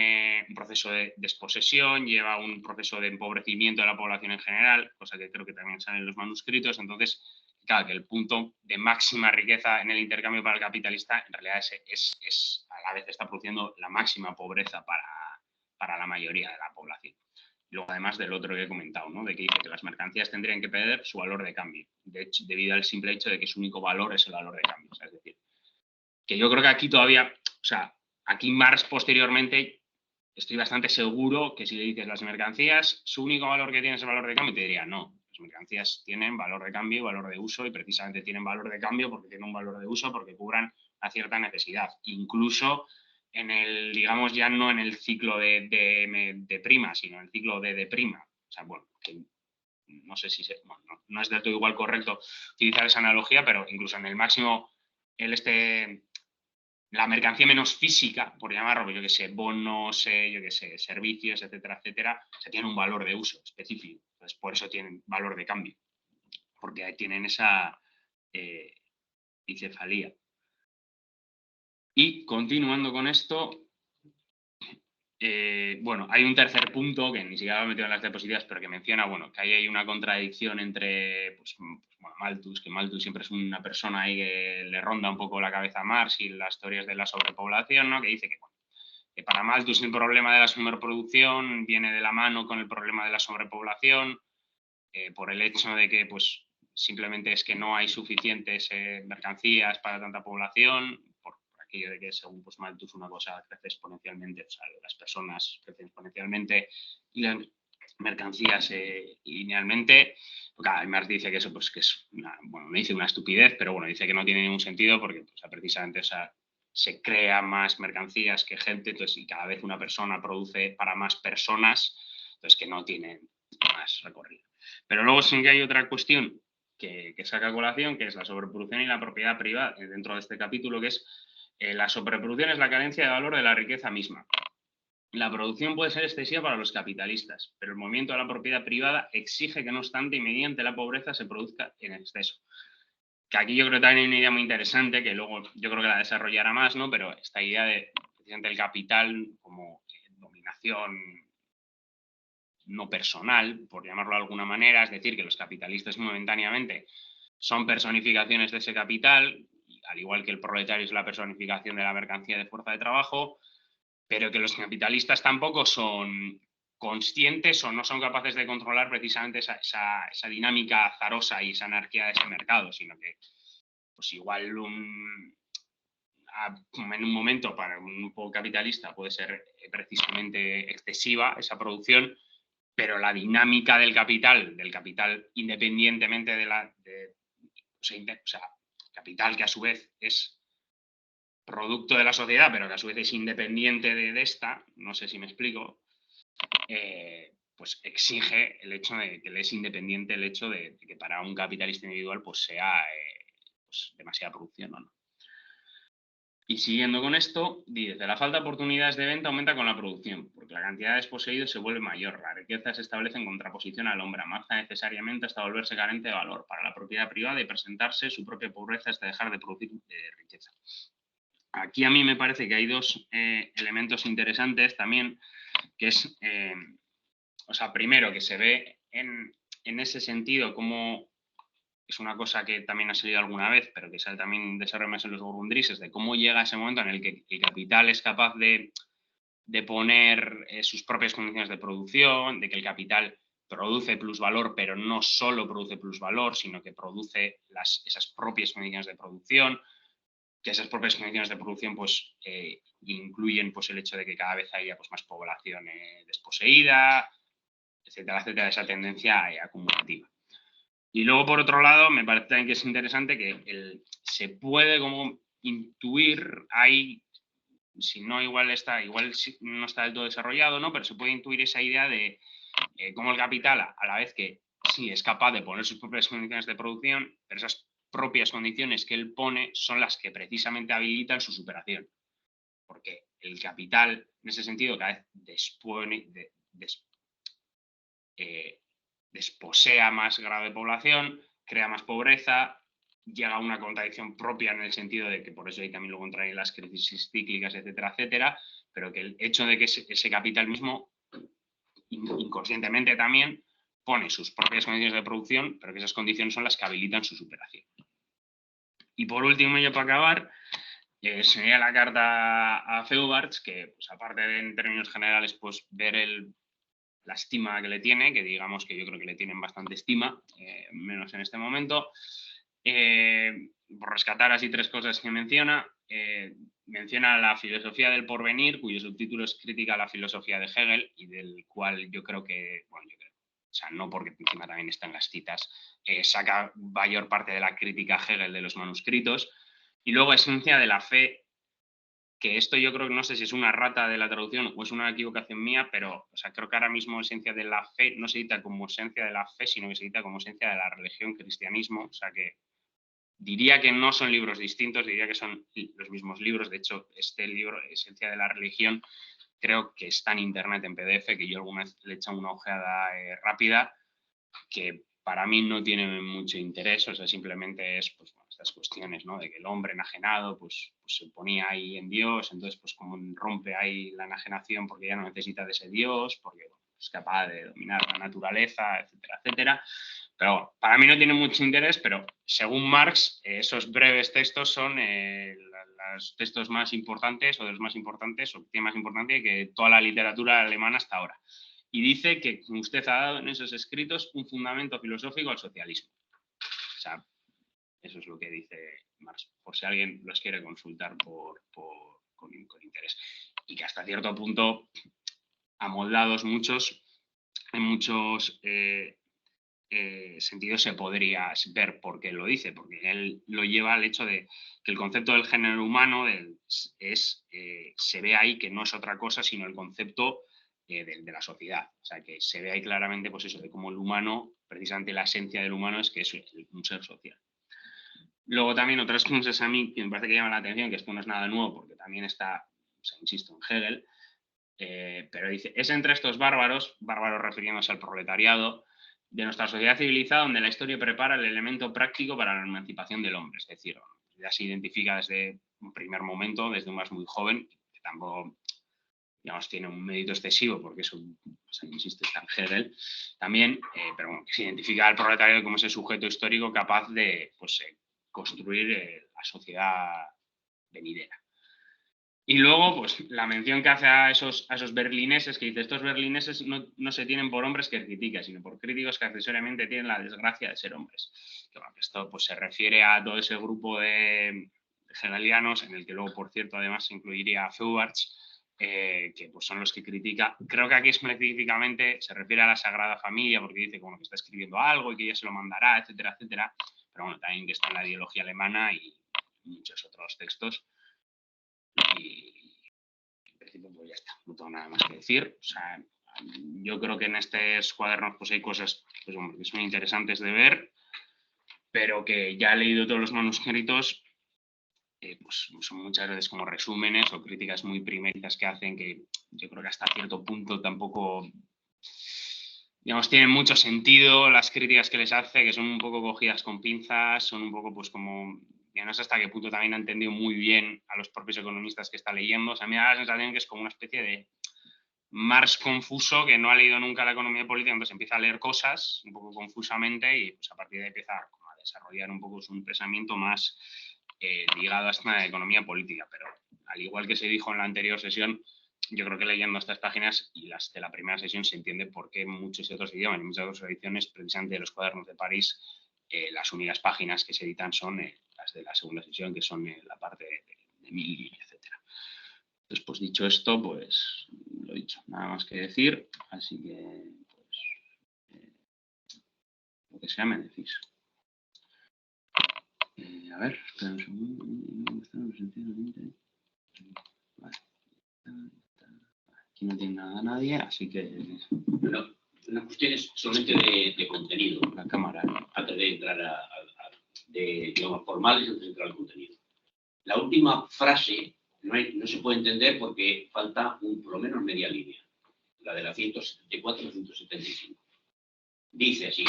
proceso de desposesión, lleva un proceso de empobrecimiento de la población en general, cosa que creo que también sale en los manuscritos. Entonces, claro, que el punto de máxima riqueza en el intercambio para el capitalista en realidad a la vez está produciendo la máxima pobreza para la mayoría de la población. Luego, además del otro que he comentado, ¿no? De que dice que las mercancías tendrían que perder su valor de cambio, debido al simple hecho de que su único valor es el valor de cambio. O sea, es decir, que yo creo que aquí todavía, o sea, aquí Marx posteriormente, estoy bastante seguro que si le dices las mercancías, su único valor que tiene es el valor de cambio, te diría no. Las mercancías tienen valor de cambio y valor de uso, y precisamente tienen valor de cambio porque tienen un valor de uso, porque cubran a cierta necesidad. Incluso en el, digamos, ya no en el ciclo de prima, sino en el ciclo de prima. O sea, bueno, que no sé si bueno, no es del todo igual correcto utilizar esa analogía, pero incluso en el máximo, la mercancía menos física, por llamarlo, yo que sé, bonos, yo que sé, servicios, etcétera, etcétera, se tiene un valor de uso específico. Entonces, por eso tienen valor de cambio, porque ahí tienen esa bicefalía. Y continuando con esto, bueno, hay un tercer punto que ni siquiera lo he metido en las diapositivas, pero que menciona, bueno, que ahí hay una contradicción entre, pues, bueno, Malthus, que Malthus siempre es una persona ahí que le ronda un poco la cabeza a Marx y las teorías de la sobrepoblación, ¿no? Que dice que, bueno, que para Malthus el problema de la sobreproducción viene de la mano con el problema de la sobrepoblación, por el hecho de que, pues, simplemente es que no hay suficientes mercancías para tanta población, por aquello de que según pues, Malthus una cosa crece exponencialmente, o sea, las personas crecen exponencialmente y las mercancías linealmente. Claro, Marx dice que eso pues, que es una, bueno, no dice una estupidez, pero bueno, dice que no tiene ningún sentido porque o sea, precisamente o sea, se crea más mercancías que gente, entonces y cada vez una persona produce para más personas, entonces que no tienen más recorrido. Pero luego sí que hay otra cuestión que saca a colación, que es la sobreproducción y la propiedad privada dentro de este capítulo, que es la sobreproducción es la carencia de valor de la riqueza misma. La producción puede ser excesiva para los capitalistas, pero el movimiento de la propiedad privada exige que no obstante y mediante la pobreza se produzca en exceso. Que aquí yo creo que también hay una idea muy interesante, que luego yo creo que la desarrollará más, ¿no? Pero esta idea de precisamente el capital como dominación no personal, por llamarlo de alguna manera, es decir, que los capitalistas momentáneamente son personificaciones de ese capital, al igual que el proletario es la personificación de la mercancía de fuerza de trabajo, pero que los capitalistas tampoco son conscientes o no son capaces de controlar precisamente esa dinámica azarosa y esa anarquía de ese mercado, sino que pues igual en un momento para un grupo capitalista puede ser precisamente excesiva esa producción, pero la dinámica del capital independientemente o sea, capital que a su vez es producto de la sociedad, pero que a su vez es independiente de esta, no sé si me explico, pues exige el hecho de que le es independiente el hecho de que para un capitalista individual pues sea pues demasiada producción o no. Y siguiendo con esto, dice, la falta de oportunidades de venta aumenta con la producción, porque la cantidad de desposeídos se vuelve mayor, la riqueza se establece en contraposición al hombre, avanza necesariamente hasta volverse carente de valor para la propiedad privada y presentarse su propia pobreza hasta dejar de producir riqueza. Aquí a mí me parece que hay dos elementos interesantes también, que es, o sea, primero que se ve en ese sentido como es una cosa que también ha salido alguna vez, pero que sale también desarrollado más en los Grundrises, de cómo llega ese momento en el que el capital es capaz de poner sus propias condiciones de producción, de que el capital produce plusvalor, pero no solo produce plusvalor, sino que produce esas propias condiciones de producción, que esas propias condiciones de producción pues, incluyen pues, el hecho de que cada vez haya pues, más población desposeída, etcétera, etcétera, esa tendencia acumulativa. Y luego, por otro lado, me parece también que es interesante que se puede como intuir ahí, si no igual no está del todo desarrollado, ¿no? Pero se puede intuir esa idea de cómo el capital, a la vez que sí es capaz de poner sus propias condiciones de producción, pero esas propias condiciones que él pone son las que precisamente habilitan su superación. Porque el capital, en ese sentido, cada vez desposea más grado de población, crea más pobreza, llega a una contradicción propia en el sentido de que por eso ahí también luego entran las crisis cíclicas, etcétera, etcétera, pero que el hecho de que ese capital mismo, inconscientemente también, pone sus propias condiciones de producción, pero que esas condiciones son las que habilitan su superación. Y por último, yo para acabar, sería la carta a Feuerbach, que pues, aparte de en términos generales, pues ver la estima que le tiene, que digamos que yo creo que le tienen bastante estima, menos en este momento. Por rescatar así tres cosas que menciona. Menciona la filosofía del porvenir, cuyo subtítulo es Crítica a la filosofía de Hegel, y del cual yo creo que, bueno, o sea, no porque encima también están las citas, saca mayor parte de la crítica a Hegel de los manuscritos. Y luego Esencia de la fe, que esto yo creo que no sé si es una rata de la traducción o es una equivocación mía, pero o sea, creo que ahora mismo Esencia de la fe no se edita como Esencia de la fe, sino que se edita como Esencia de la religión, cristianismo. O sea que diría que no son libros distintos, diría que son los mismos libros. De hecho, este libro, Esencia de la religión, creo que está en internet en PDF, que yo alguna vez le he echado una ojeada rápida, que para mí no tiene mucho interés, o sea, simplemente es pues, bueno, estas cuestiones, ¿no? De que el hombre enajenado pues se ponía ahí en Dios, entonces pues como rompe ahí la enajenación porque ya no necesita de ese Dios, porque bueno, es capaz de dominar la naturaleza, etcétera, etcétera. Pero bueno, para mí no tiene mucho interés, pero según Marx, esos breves textos son los textos más importantes o de los más importantes, o más importante que toda la literatura alemana hasta ahora. Y dice que usted ha dado en esos escritos un fundamento filosófico al socialismo. O sea, eso es lo que dice Marx, por si alguien los quiere consultar con interés. Y que hasta cierto punto, amoldados muchos, en muchos sentidos se podría ver por qué lo dice, porque él lo lleva al hecho de que el concepto del género humano se ve ahí que no es otra cosa sino el concepto de la sociedad. O sea, que se ve ahí claramente pues eso, de cómo el humano, precisamente la esencia del humano es que es un ser social. Luego también otras cosas a mí que me parece que llaman la atención, que esto no es nada nuevo porque también está, o sea, insisto, en Hegel, pero dice, es entre estos bárbaros refiriéndose al proletariado, de nuestra sociedad civilizada donde la historia prepara el elemento práctico para la emancipación del hombre. Es decir, ya se identifica desde un primer momento, desde un más muy joven, que tampoco, digamos, tiene un mérito excesivo, porque eso, o sea, insisto, está en Hegel también, pero bueno, que se identifica al proletario como ese sujeto histórico capaz de pues, construir la sociedad venidera. Y luego, pues, la mención que hace a esos berlineses, que dice, estos berlineses no se tienen por hombres que critican, sino por críticos que accesoriamente tienen la desgracia de ser hombres. Que, bueno, esto pues, se refiere a todo ese grupo de hegelianos, en el que luego, por cierto, además se incluiría a Feuerbach, que pues, son los que critica. Creo que aquí específicamente se refiere a la Sagrada Familia, porque dice como que está escribiendo algo y que ya se lo mandará, etcétera, etcétera. Pero bueno, también que está en la ideología alemana y muchos otros textos. Y en principio pues ya está, no tengo nada más que decir. O sea, yo creo que en estos cuadernos pues hay cosas pues, hombre, que son interesantes de ver, pero que ya he leído todos los manuscritos, pues son muchas veces como resúmenes o críticas muy primeritas que hacen que yo creo que hasta cierto punto tampoco, digamos, tienen mucho sentido las críticas que les hace, que son un poco cogidas con pinzas, son un poco pues como, ya no sé hasta qué punto también ha entendido muy bien a los propios economistas que está leyendo. O sea, a mí me da la sensación que es como una especie de Marx confuso que no ha leído nunca la economía política, entonces empieza a leer cosas un poco confusamente y pues a partir de ahí empieza como a desarrollar un poco su pensamiento más ligado a esta economía política. Pero al igual que se dijo en la anterior sesión, yo creo que leyendo estas páginas y las de la primera sesión se entiende por qué muchos otros idiomas y muchas otras ediciones, precisamente de los cuadernos de París, las únicas páginas que se editan son las de la segunda sesión, que son la parte de Milly, etcétera. Entonces, pues dicho esto, pues lo dicho, nada más que decir, así que pues, lo que sea me decís. A ver, espera un segundo. Vale. Aquí no tiene nada nadie, así que... Bueno, una cuestión es solamente de contenido. La cámara. Antes de entrar de digamos, formales, antes de entrar al contenido. La última frase no se puede entender porque falta por lo menos media línea. La de la 174 y 175. Dice así: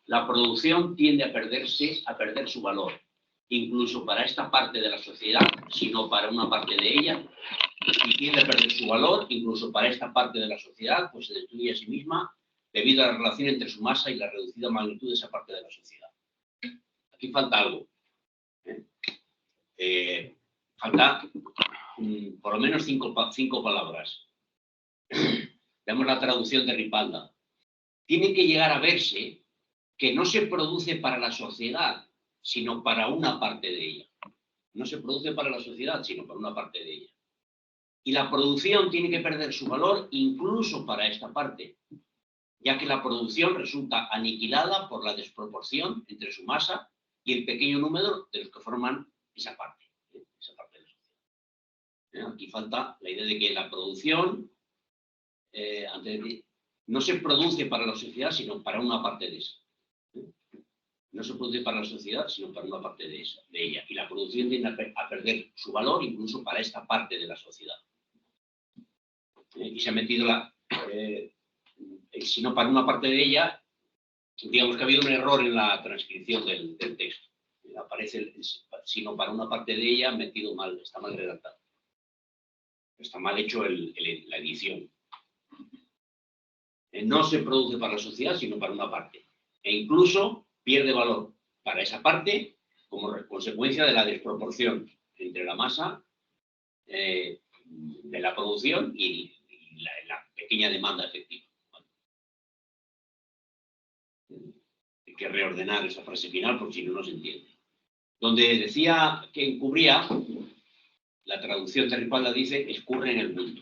la producción tiende a perder su valor, incluso para esta parte de la sociedad, sino para una parte de ella, y tiende a perder su valor, incluso para esta parte de la sociedad, pues se destruye a sí misma debido a la relación entre su masa y la reducida magnitud de esa parte de la sociedad. Aquí falta algo. Falta por lo menos cinco palabras. Veamos la traducción de Ripalda. Tiene que llegar a verse que no se produce para la sociedad, sino para una parte de ella. No se produce para la sociedad, sino para una parte de ella. Y la producción tiene que perder su valor incluso para esta parte, ya que la producción resulta aniquilada por la desproporción entre su masa y el pequeño número de los que forman esa parte de la sociedad. Aquí falta la idea de que la producción no se produce para la sociedad, sino para una parte de esa. No se produce para la sociedad, sino para una parte de ella. Y la producción tiende a perder su valor incluso para esta parte de la sociedad. Y se ha metido sino para una parte de ella, digamos que ha habido un error en la transcripción del texto. Aparece sino para una parte de ella metido mal, está mal redactado. Está mal hecho la edición. No se produce para la sociedad, sino para una parte. E incluso pierde valor para esa parte como consecuencia de la desproporción entre la masa de la producción y la pequeña demanda efectiva. Hay que reordenar esa frase final porque si no, no se entiende. Donde decía que encubría, la traducción de Ripalda dice escurre en el bulto.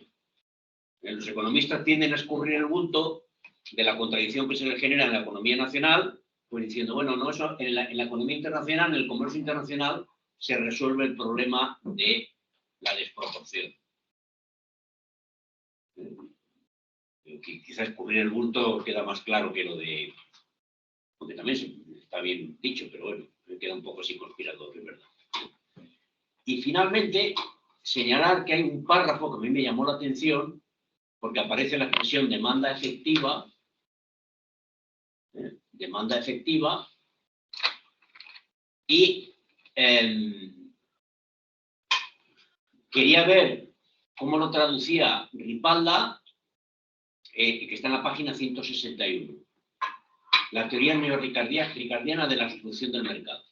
Los economistas tienden a escurrir en el bulto de la contradicción que se le genera en la economía nacional, pues diciendo, bueno, no, eso en la economía internacional, en el comercio internacional, se resuelve el problema de la desproporción. Quizás escurrir el bulto queda más claro que lo de... Porque también está bien dicho, pero bueno, me queda un poco así conspirador, es verdad. Y finalmente, señalar que hay un párrafo que a mí me llamó la atención, porque aparece la expresión demanda efectiva, y quería ver cómo lo traducía Ripalda, que está en la página 161. La teoría neorricardiana de la sustitución del mercado.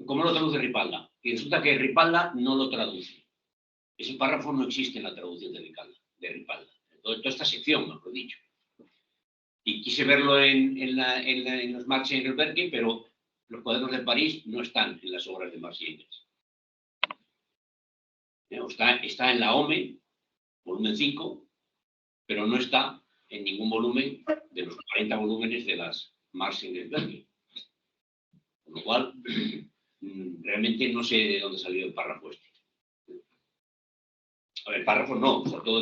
¿Cómo lo traduce Ripalda? Y resulta que Ripalda no lo traduce. Ese párrafo no existe en la traducción de Ripalda. Toda esta sección, mejor dicho. Y quise verlo en los Marx y Engels, pero los cuadernos de París no están en las obras de Marx y Engels. Está en la OME, volumen 5, pero no está en ningún volumen de los 40 volúmenes de las Marx y Engels. Con lo cual, realmente no sé de dónde salió el párrafo este. A ver, párrafos no, sobre todo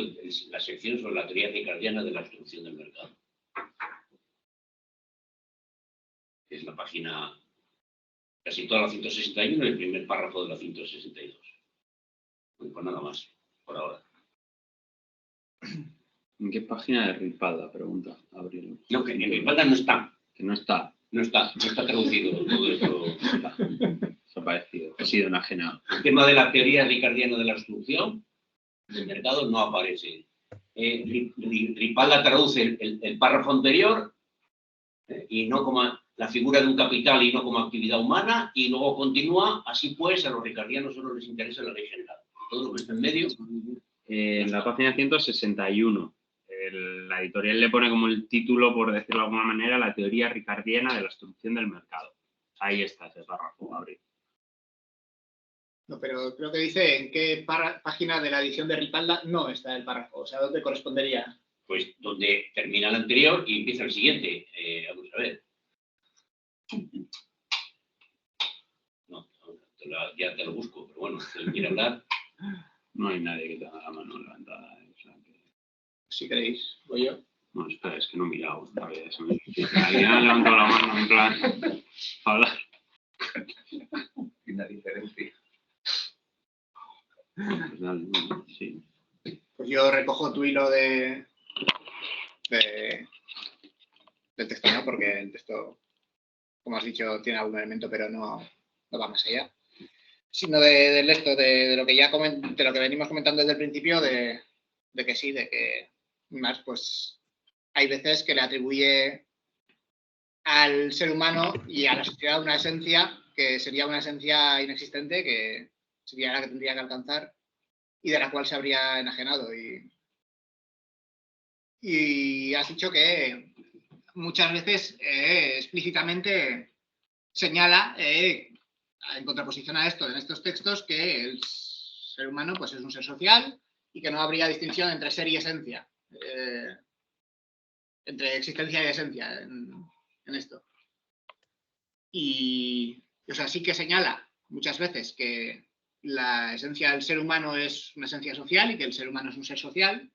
la sección sobre la teoría ricardiana de la destrucción del mercado. Es la página, casi toda la 161 y el primer párrafo de la 162. Pues nada más, por ahora. ¿En qué página de Ripalda? Pregunta Abril. No, que en Ripalda no está. Que no está. No está traducido todo esto. Se ha parecido. Ha sido enajenado. El tema de la teoría ricardiana de la destrucción del mercado no aparece. Ripalda traduce el párrafo anterior y no como la figura de un capital y no como actividad humana, y luego continúa, así pues, a los ricardianos solo les interesa la ley general. Todo lo que está en medio. En la página 161, la editorial le pone como el título, por decirlo de alguna manera, la teoría ricardiana de la destrucción del mercado. Ahí está ese párrafo, Abril. No, pero creo que dice en qué página de la edición de Ripalda no está el párrafo. O sea, ¿dónde correspondería? Pues donde termina el anterior y empieza el siguiente. Vamos a ver. No, ya te lo busco, pero bueno, si quiere hablar. No hay nadie que tenga la mano levantada. O sea que... Si queréis, voy yo. No, espera, es que no he mirado. Alguien ha levantado la mano en plan... Hablar. Sin la diferencia. Sí. Pues yo recojo tu hilo del texto, ¿no? Porque el texto, como has dicho, tiene algún elemento, pero no va más allá. Sino de lo que ya de lo que venimos comentando desde el principio, de que sí, de que más, pues hay veces que le atribuye al ser humano y a la sociedad una esencia que sería una esencia inexistente, que sería la que tendría que alcanzar y de la cual se habría enajenado. Y has dicho que muchas veces explícitamente señala, en contraposición a esto, en estos textos, que el ser humano pues, es un ser social y que no habría distinción entre ser y esencia, entre existencia y esencia en esto. Y, o sea, sí que señala muchas veces que la esencia del ser humano es una esencia social y que el ser humano es un ser social,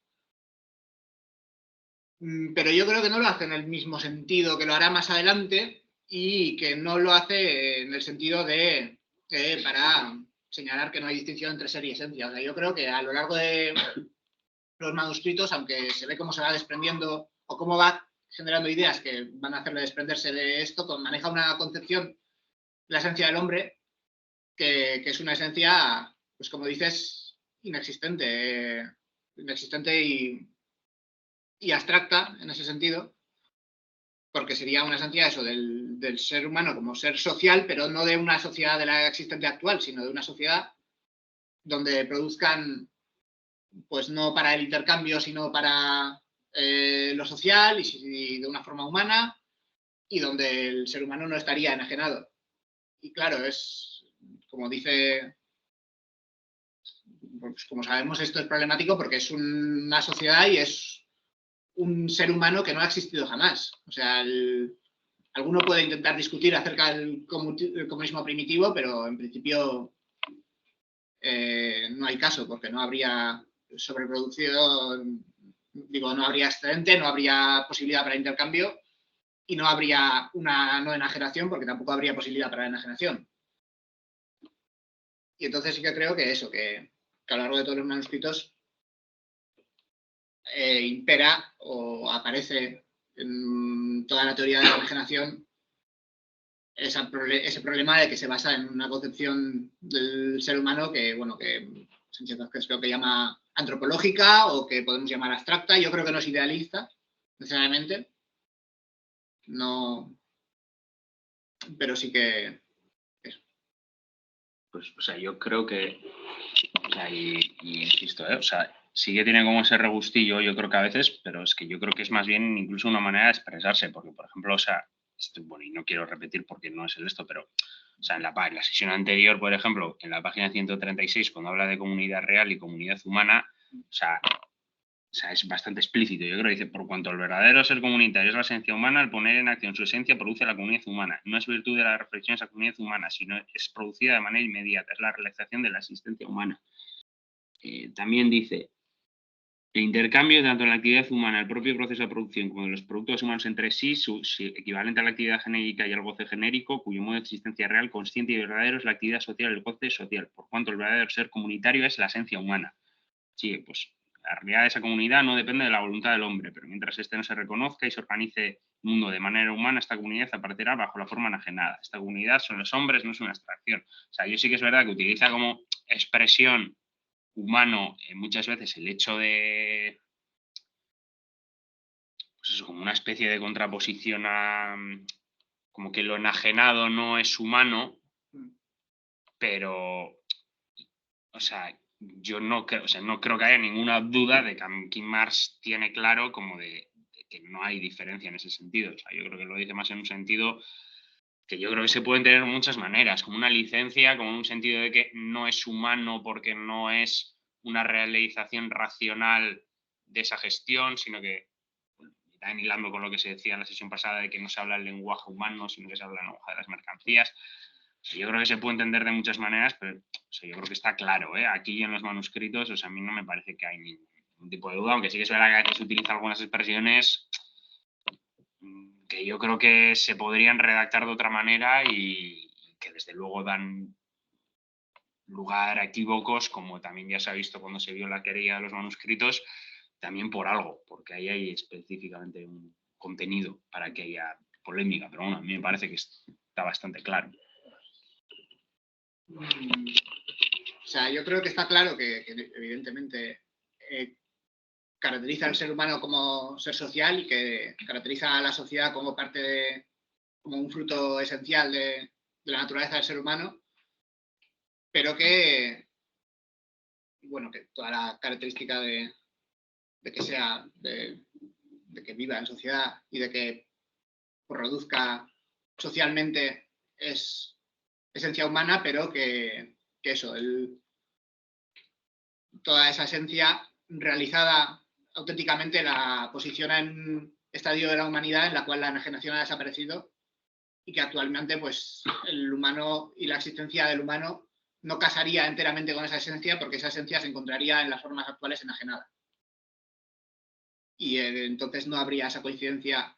pero yo creo que no lo hace en el mismo sentido, que lo hará más adelante, y que no lo hace en el sentido de para señalar que no hay distinción entre ser y esencia. O sea, yo creo que a lo largo de los manuscritos, aunque se ve cómo se va desprendiendo o cómo va generando ideas que van a hacerle desprenderse de esto, maneja una concepción de la esencia del hombre que es una esencia, pues como dices, inexistente y abstracta en ese sentido, porque sería una esencia eso del ser humano como ser social, pero no de una sociedad de la existente actual, sino de una sociedad donde produzcan, pues no para el intercambio, sino para lo social y de una forma humana, y donde el ser humano no estaría enajenado. Y claro, es, como dice, pues como sabemos, esto es problemático porque es una sociedad y es un ser humano que no ha existido jamás. O sea, alguno puede intentar discutir acerca del comunismo primitivo, pero en principio no hay caso, porque no habría sobreproducción, digo, no habría excedente, no habría posibilidad para intercambio y no habría una no enajenación, porque tampoco habría posibilidad para la enajenación. Y entonces sí que creo que eso, que a lo largo de todos los manuscritos impera o aparece en toda la teoría de la enajenación ese problema de que se basa en una concepción del ser humano que, bueno, que es lo que llama antropológica o que podemos llamar abstracta. Yo creo que no es idealista, necesariamente. No, pero sí que eso. Pues, o sea, yo creo que, o sea, y insisto, o sea, sí que tiene como ese regustillo, yo creo que a veces, pero es que yo creo que es más bien incluso una manera de expresarse, porque, por ejemplo, o sea, bueno, y no quiero repetir porque no es el esto, pero, o sea, en la sesión anterior, por ejemplo, en la página 136, cuando habla de comunidad real y comunidad humana, o sea, es bastante explícito. Yo creo que dice, por cuanto el verdadero ser comunitario es la esencia humana, el poner en acción su esencia produce la comunidad humana. No es virtud de la reflexión esa comunidad humana, sino es producida de manera inmediata. Es la realización de la existencia humana. también dice: el intercambio tanto en la actividad humana, el propio proceso de producción, como de los productos humanos entre sí, equivalente a la actividad genérica y al goce genérico, cuyo modo de existencia real, consciente y verdadero es la actividad social, el goce social, por cuanto el verdadero ser comunitario es la esencia humana. Sí, pues la realidad de esa comunidad no depende de la voluntad del hombre, pero mientras éste no se reconozca y se organice el mundo de manera humana, esta comunidad aparecerá bajo la forma enajenada. Esta comunidad son los hombres, no es una abstracción. O sea, yo sí que es verdad que utiliza como expresión humano muchas veces el hecho de, pues eso, como una especie de contraposición a como que lo enajenado no es humano, pero, o sea, yo no creo, o sea, no creo que haya ninguna duda de que Kim Marx tiene claro como de que no hay diferencia en ese sentido. O sea, yo creo que lo dice más en un sentido que yo creo que se pueden tener muchas maneras, como una licencia, como en un sentido de que no es humano porque no es una realización racional de esa gestión, sino que, también hilando con lo que se decía en la sesión pasada, de que no se habla el lenguaje humano, sino que se habla el lenguaje de las mercancías. Yo creo que se puede entender de muchas maneras, pero o sea, yo creo que está claro, ¿eh? Aquí en los manuscritos, o sea, a mí no me parece que hay ningún tipo de duda, aunque sí que es verdad que a veces se utilizan algunas expresiones que yo creo que se podrían redactar de otra manera y que desde luego dan lugar a equívocos, como también ya se ha visto cuando se vio la querella de los manuscritos, también por algo, porque ahí hay específicamente un contenido para que haya polémica, pero bueno, a mí me parece que está bastante claro. O sea, yo creo que está claro que evidentemente caracteriza al ser humano como ser social y que caracteriza a la sociedad como parte como un fruto esencial de la naturaleza del ser humano, pero que, bueno, que toda la característica de que sea, de que viva en sociedad y de que produzca socialmente es esencia humana, pero que eso, toda esa esencia realizada auténticamente la posiciona en un estadio de la humanidad en la cual la enajenación ha desaparecido y que actualmente pues el humano y la existencia del humano no casaría enteramente con esa esencia porque esa esencia se encontraría en las formas actuales enajenada. Y entonces no habría esa coincidencia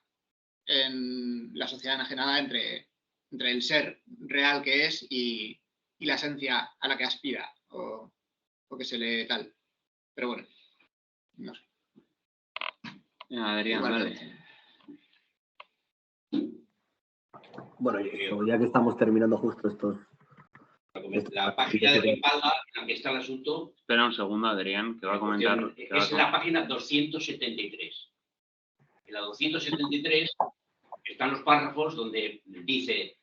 en la sociedad enajenada entre el ser real que es y la esencia a la que aspira o que se le tal. Pero bueno, no sé. Adrián, dale. Bueno, ya que estamos terminando justo estos... La página de Ripalda, en la que está el asunto... Espera un segundo, Adrián, que va a comentar... Es la página 273. En la 273 están los párrafos donde dice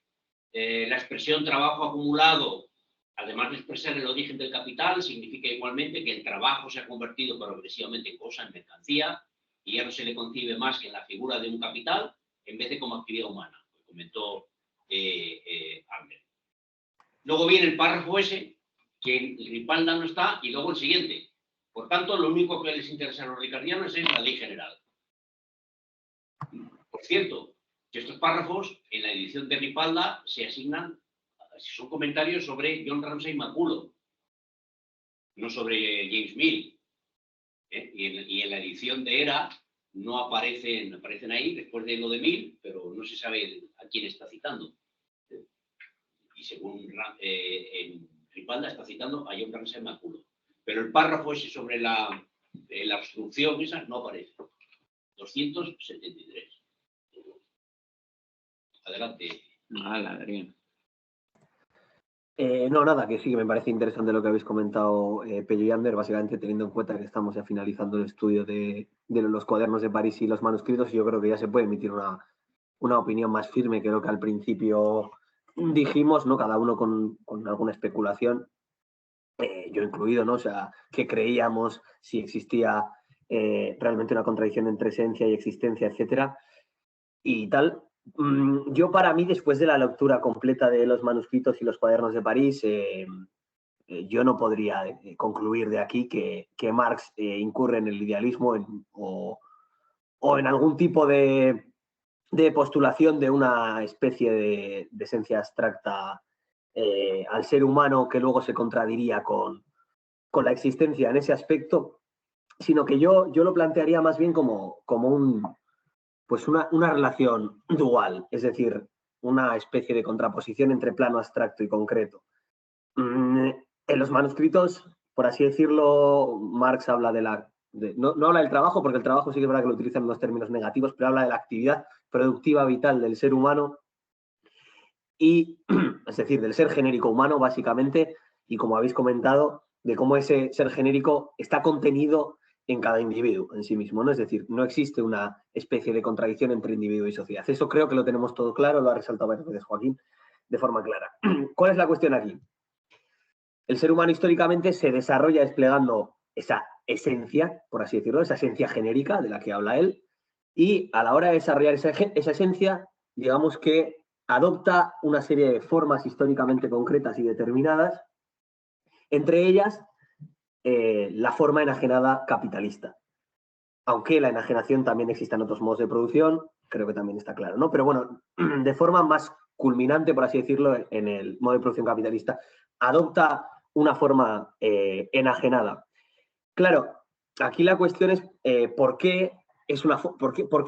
la expresión trabajo acumulado, además de expresar el origen del capital, significa igualmente que el trabajo se ha convertido progresivamente en cosa, en mercancía, y ya no se le concibe más que en la figura de un capital en vez de como actividad humana, como comentó Albert. Luego viene el párrafo ese, que en Ripalda no está, y luego el siguiente. Por tanto, lo único que les interesa a los ricardianos es la ley general. Por cierto, que estos párrafos en la edición de Ripalda se asignan, son comentarios sobre John Ramsay McCulloch, no sobre James Mill. Y en la edición de ERA no aparecen ahí después de lo de Mill, pero no se sabe a quién está citando. Y según en Ripalda está citando a John Ramsay McCulloch. Pero el párrafo ese sobre la obstrucción esa no aparece. 273. Adelante. Adrián. No, nada, que sí, que me parece interesante lo que habéis comentado, Pello y Ander, básicamente teniendo en cuenta que estamos ya finalizando el estudio de los cuadernos de París y los manuscritos, yo creo que ya se puede emitir una opinión más firme que lo que al principio dijimos, ¿no? Cada uno con alguna especulación, yo incluido, ¿no? O sea, que creíamos si existía realmente una contradicción entre esencia y existencia, etcétera, y tal. Yo, para mí, después de la lectura completa de los manuscritos y los cuadernos de París, yo no podría concluir de aquí que Marx incurre en el idealismo o en algún tipo de postulación de una especie de esencia abstracta al ser humano que luego se contradiría con con la existencia en ese aspecto, sino que yo lo plantearía más bien como una relación dual, es decir, una especie de contraposición entre plano abstracto y concreto. En los manuscritos, por así decirlo, Marx habla no habla del trabajo, porque el trabajo sí que es verdad que lo utilizan en los términos negativos, pero habla de la actividad productiva vital del ser humano, y, es decir, del ser genérico humano, básicamente, y como habéis comentado, de cómo ese ser genérico está contenido en cada individuo en sí mismo, ¿no? Es decir, no existe una especie de contradicción entre individuo y sociedad. Eso creo que lo tenemos todo claro, lo ha resaltado varias veces Joaquín de forma clara. ¿Cuál es la cuestión aquí? El ser humano históricamente se desarrolla desplegando esa esencia, por así decirlo, esa esencia genérica de la que habla él, y a la hora de desarrollar esa esencia, digamos que adopta una serie de formas históricamente concretas y determinadas, entre ellas la forma enajenada capitalista. Aunque la enajenación también existe en otros modos de producción, creo que también está claro, ¿no? Pero bueno, de forma más culminante, por así decirlo, en el modo de producción capitalista, adopta una forma enajenada. Claro, aquí la cuestión es ¿por qué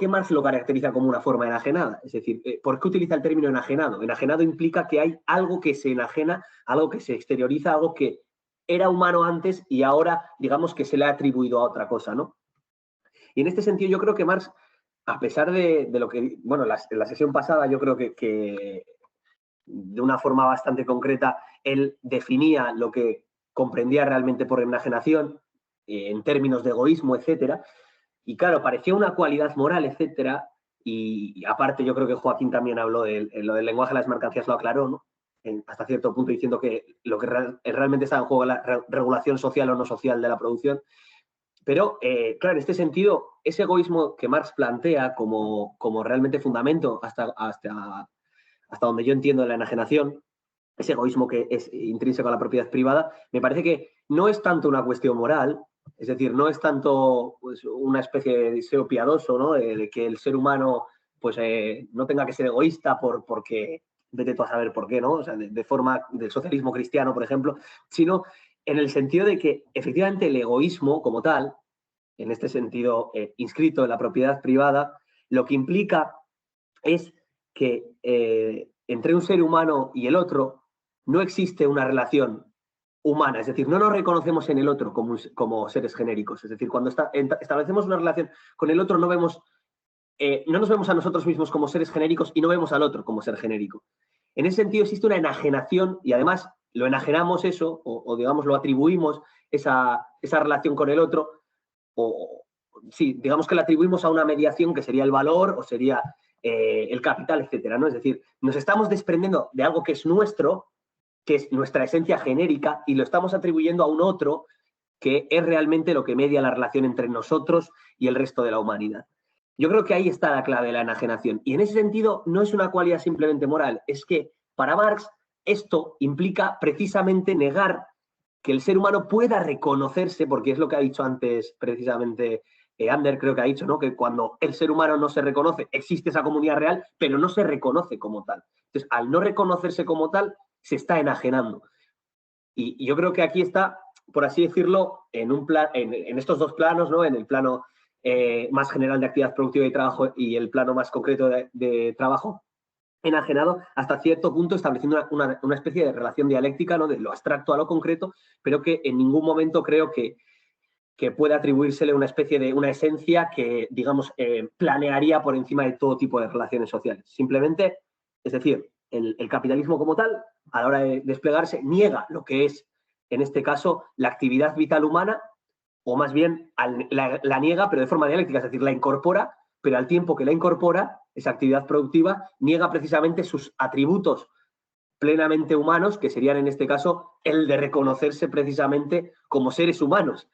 Marx lo caracteriza como una forma enajenada? Es decir, ¿por qué utiliza el término enajenado? Enajenado implica que hay algo que se enajena, algo que se exterioriza, algo que era humano antes y ahora, digamos, que se le ha atribuido a otra cosa, ¿no? Y en este sentido yo creo que Marx, a pesar de lo que, bueno, en la sesión pasada yo creo que de una forma bastante concreta él definía lo que comprendía realmente por enajenación, en términos de egoísmo, etcétera. Y claro, parecía una cualidad moral, etcétera. Y aparte yo creo que Joaquín también habló de lo del lenguaje de las mercancías, lo aclaró, ¿no? Hasta cierto punto diciendo que lo que realmente está en juego es la regulación social o no social de la producción. Pero, claro, en este sentido, ese egoísmo que Marx plantea como realmente fundamento hasta donde yo entiendo de la enajenación, ese egoísmo que es intrínseco a la propiedad privada, me parece que no es tanto una cuestión moral, es decir, no es tanto pues, una especie de deseo piadoso, ¿no? De que el ser humano pues, no tenga que ser egoísta porque vete tú a saber por qué, ¿no? O sea, de forma del socialismo cristiano, por ejemplo, sino en el sentido de que efectivamente el egoísmo como tal, en este sentido inscrito en la propiedad privada, lo que implica es que entre un ser humano y el otro no existe una relación humana, es decir, no nos reconocemos en el otro como seres genéricos, es decir, cuando establecemos una relación con el otro no nos vemos a nosotros mismos como seres genéricos y no vemos al otro como ser genérico. En ese sentido existe una enajenación y además lo enajenamos eso o digamos lo atribuimos esa relación con el otro sí, digamos que la atribuimos a una mediación que sería el valor o sería el capital, etcétera, ¿no? Es decir, nos estamos desprendiendo de algo que es nuestro, que es nuestra esencia genérica, y lo estamos atribuyendo a un otro que es realmente lo que media la relación entre nosotros y el resto de la humanidad. Yo creo que ahí está la clave de la enajenación. Y en ese sentido no es una cualidad simplemente moral, es que para Marx esto implica precisamente negar que el ser humano pueda reconocerse, porque es lo que ha dicho antes precisamente Ander, creo que ha dicho, ¿no? Que cuando el ser humano no se reconoce, existe esa comunidad real, pero no se reconoce como tal. Entonces, al no reconocerse como tal, se está enajenando. Y yo creo que aquí está, por así decirlo, en estos dos planos, ¿no? En el plano más general de actividad productiva y trabajo y el plano más concreto de trabajo enajenado, hasta cierto punto estableciendo una especie de relación dialéctica, ¿no? De lo abstracto a lo concreto, pero que en ningún momento creo que pueda atribuírsele una especie de una esencia que, digamos, planearía por encima de todo tipo de relaciones sociales. Simplemente, es decir, el capitalismo como tal, a la hora de desplegarse, niega lo que es, en este caso, la actividad vital humana, o más bien la niega, pero de forma dialéctica, es decir, la incorpora, pero al tiempo que la incorpora, esa actividad productiva, niega precisamente sus atributos plenamente humanos, que serían en este caso el de reconocerse precisamente como seres humanos,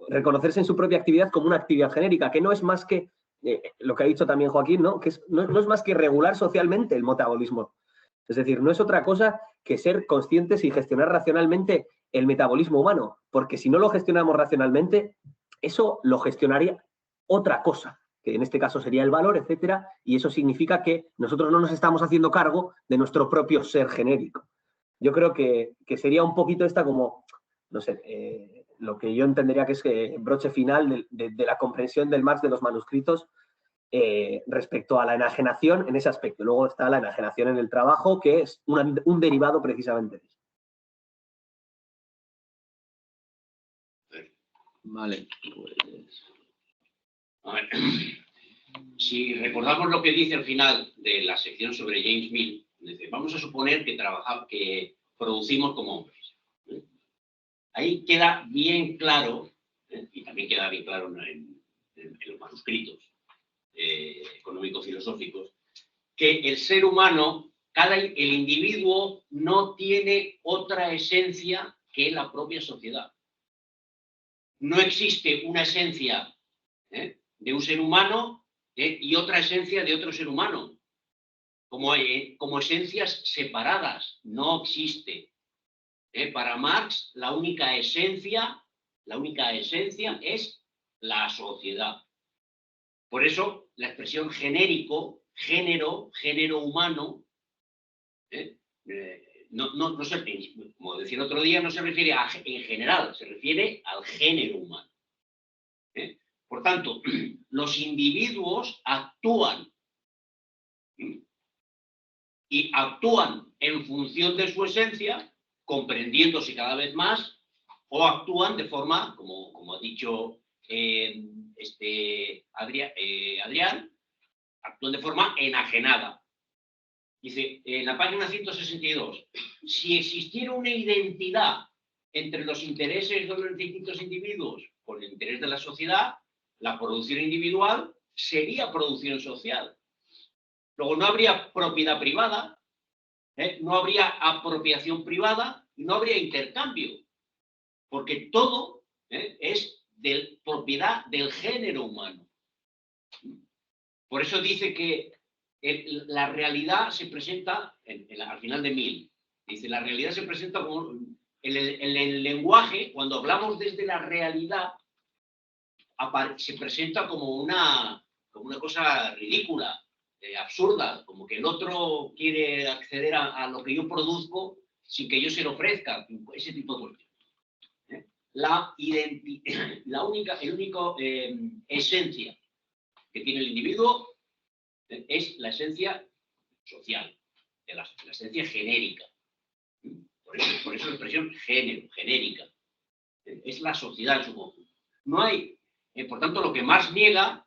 reconocerse en su propia actividad como una actividad genérica, que no es más que, lo que ha dicho también Joaquín, ¿no? Que no es más que regular socialmente el metabolismo. Es decir, no es otra cosa que ser conscientes y gestionar racionalmente el metabolismo humano, porque si no lo gestionamos racionalmente, eso lo gestionaría otra cosa, que en este caso sería el valor, etcétera, y eso significa que nosotros no nos estamos haciendo cargo de nuestro propio ser genérico. Yo creo que sería un poquito esta como, no sé, lo que yo entendería que es broche final de la comprensión del Marx de los manuscritos respecto a la enajenación en ese aspecto. Luego está la enajenación en el trabajo, que es un derivado precisamente de eso. Vale, pues... A ver, si recordamos lo que dice al final de la sección sobre James Mill, dice, vamos a suponer que producimos como hombres. Ahí queda bien claro, y también queda bien claro en los manuscritos económico-filosóficos, que el ser humano, el individuo no tiene otra esencia que la propia sociedad. No existe una esencia de un ser humano y otra esencia de otro ser humano. Como esencias separadas, no existe. Para Marx, la única esencia es la sociedad. Por eso, la expresión genérico, género humano, no se, como decía el otro día, no se refiere en general, se refiere al género humano. Por tanto, los individuos actúan y actúan en función de su esencia, comprendiéndose cada vez más, o actúan de forma, como ha dicho Adrián, actúan de forma enajenada. Dice, en la página 162, si existiera una identidad entre los intereses de los distintos individuos con el interés de la sociedad, la producción individual sería producción social. Luego no habría propiedad privada, no habría apropiación privada y no habría intercambio, porque todo es de propiedad del género humano. Por eso dice que la realidad se presenta, al final de Mill, dice, la realidad se presenta como, en el lenguaje, cuando hablamos desde la realidad, se presenta como una cosa ridícula, absurda, como que el otro quiere acceder a lo que yo produzco sin que yo se lo ofrezca, ese tipo de cuestiones. La única esencia que tiene el individuo es la esencia social, la esencia genérica. Por eso la expresión género, genérica. Es la sociedad en su conjunto. No hay, por tanto, lo que Marx niega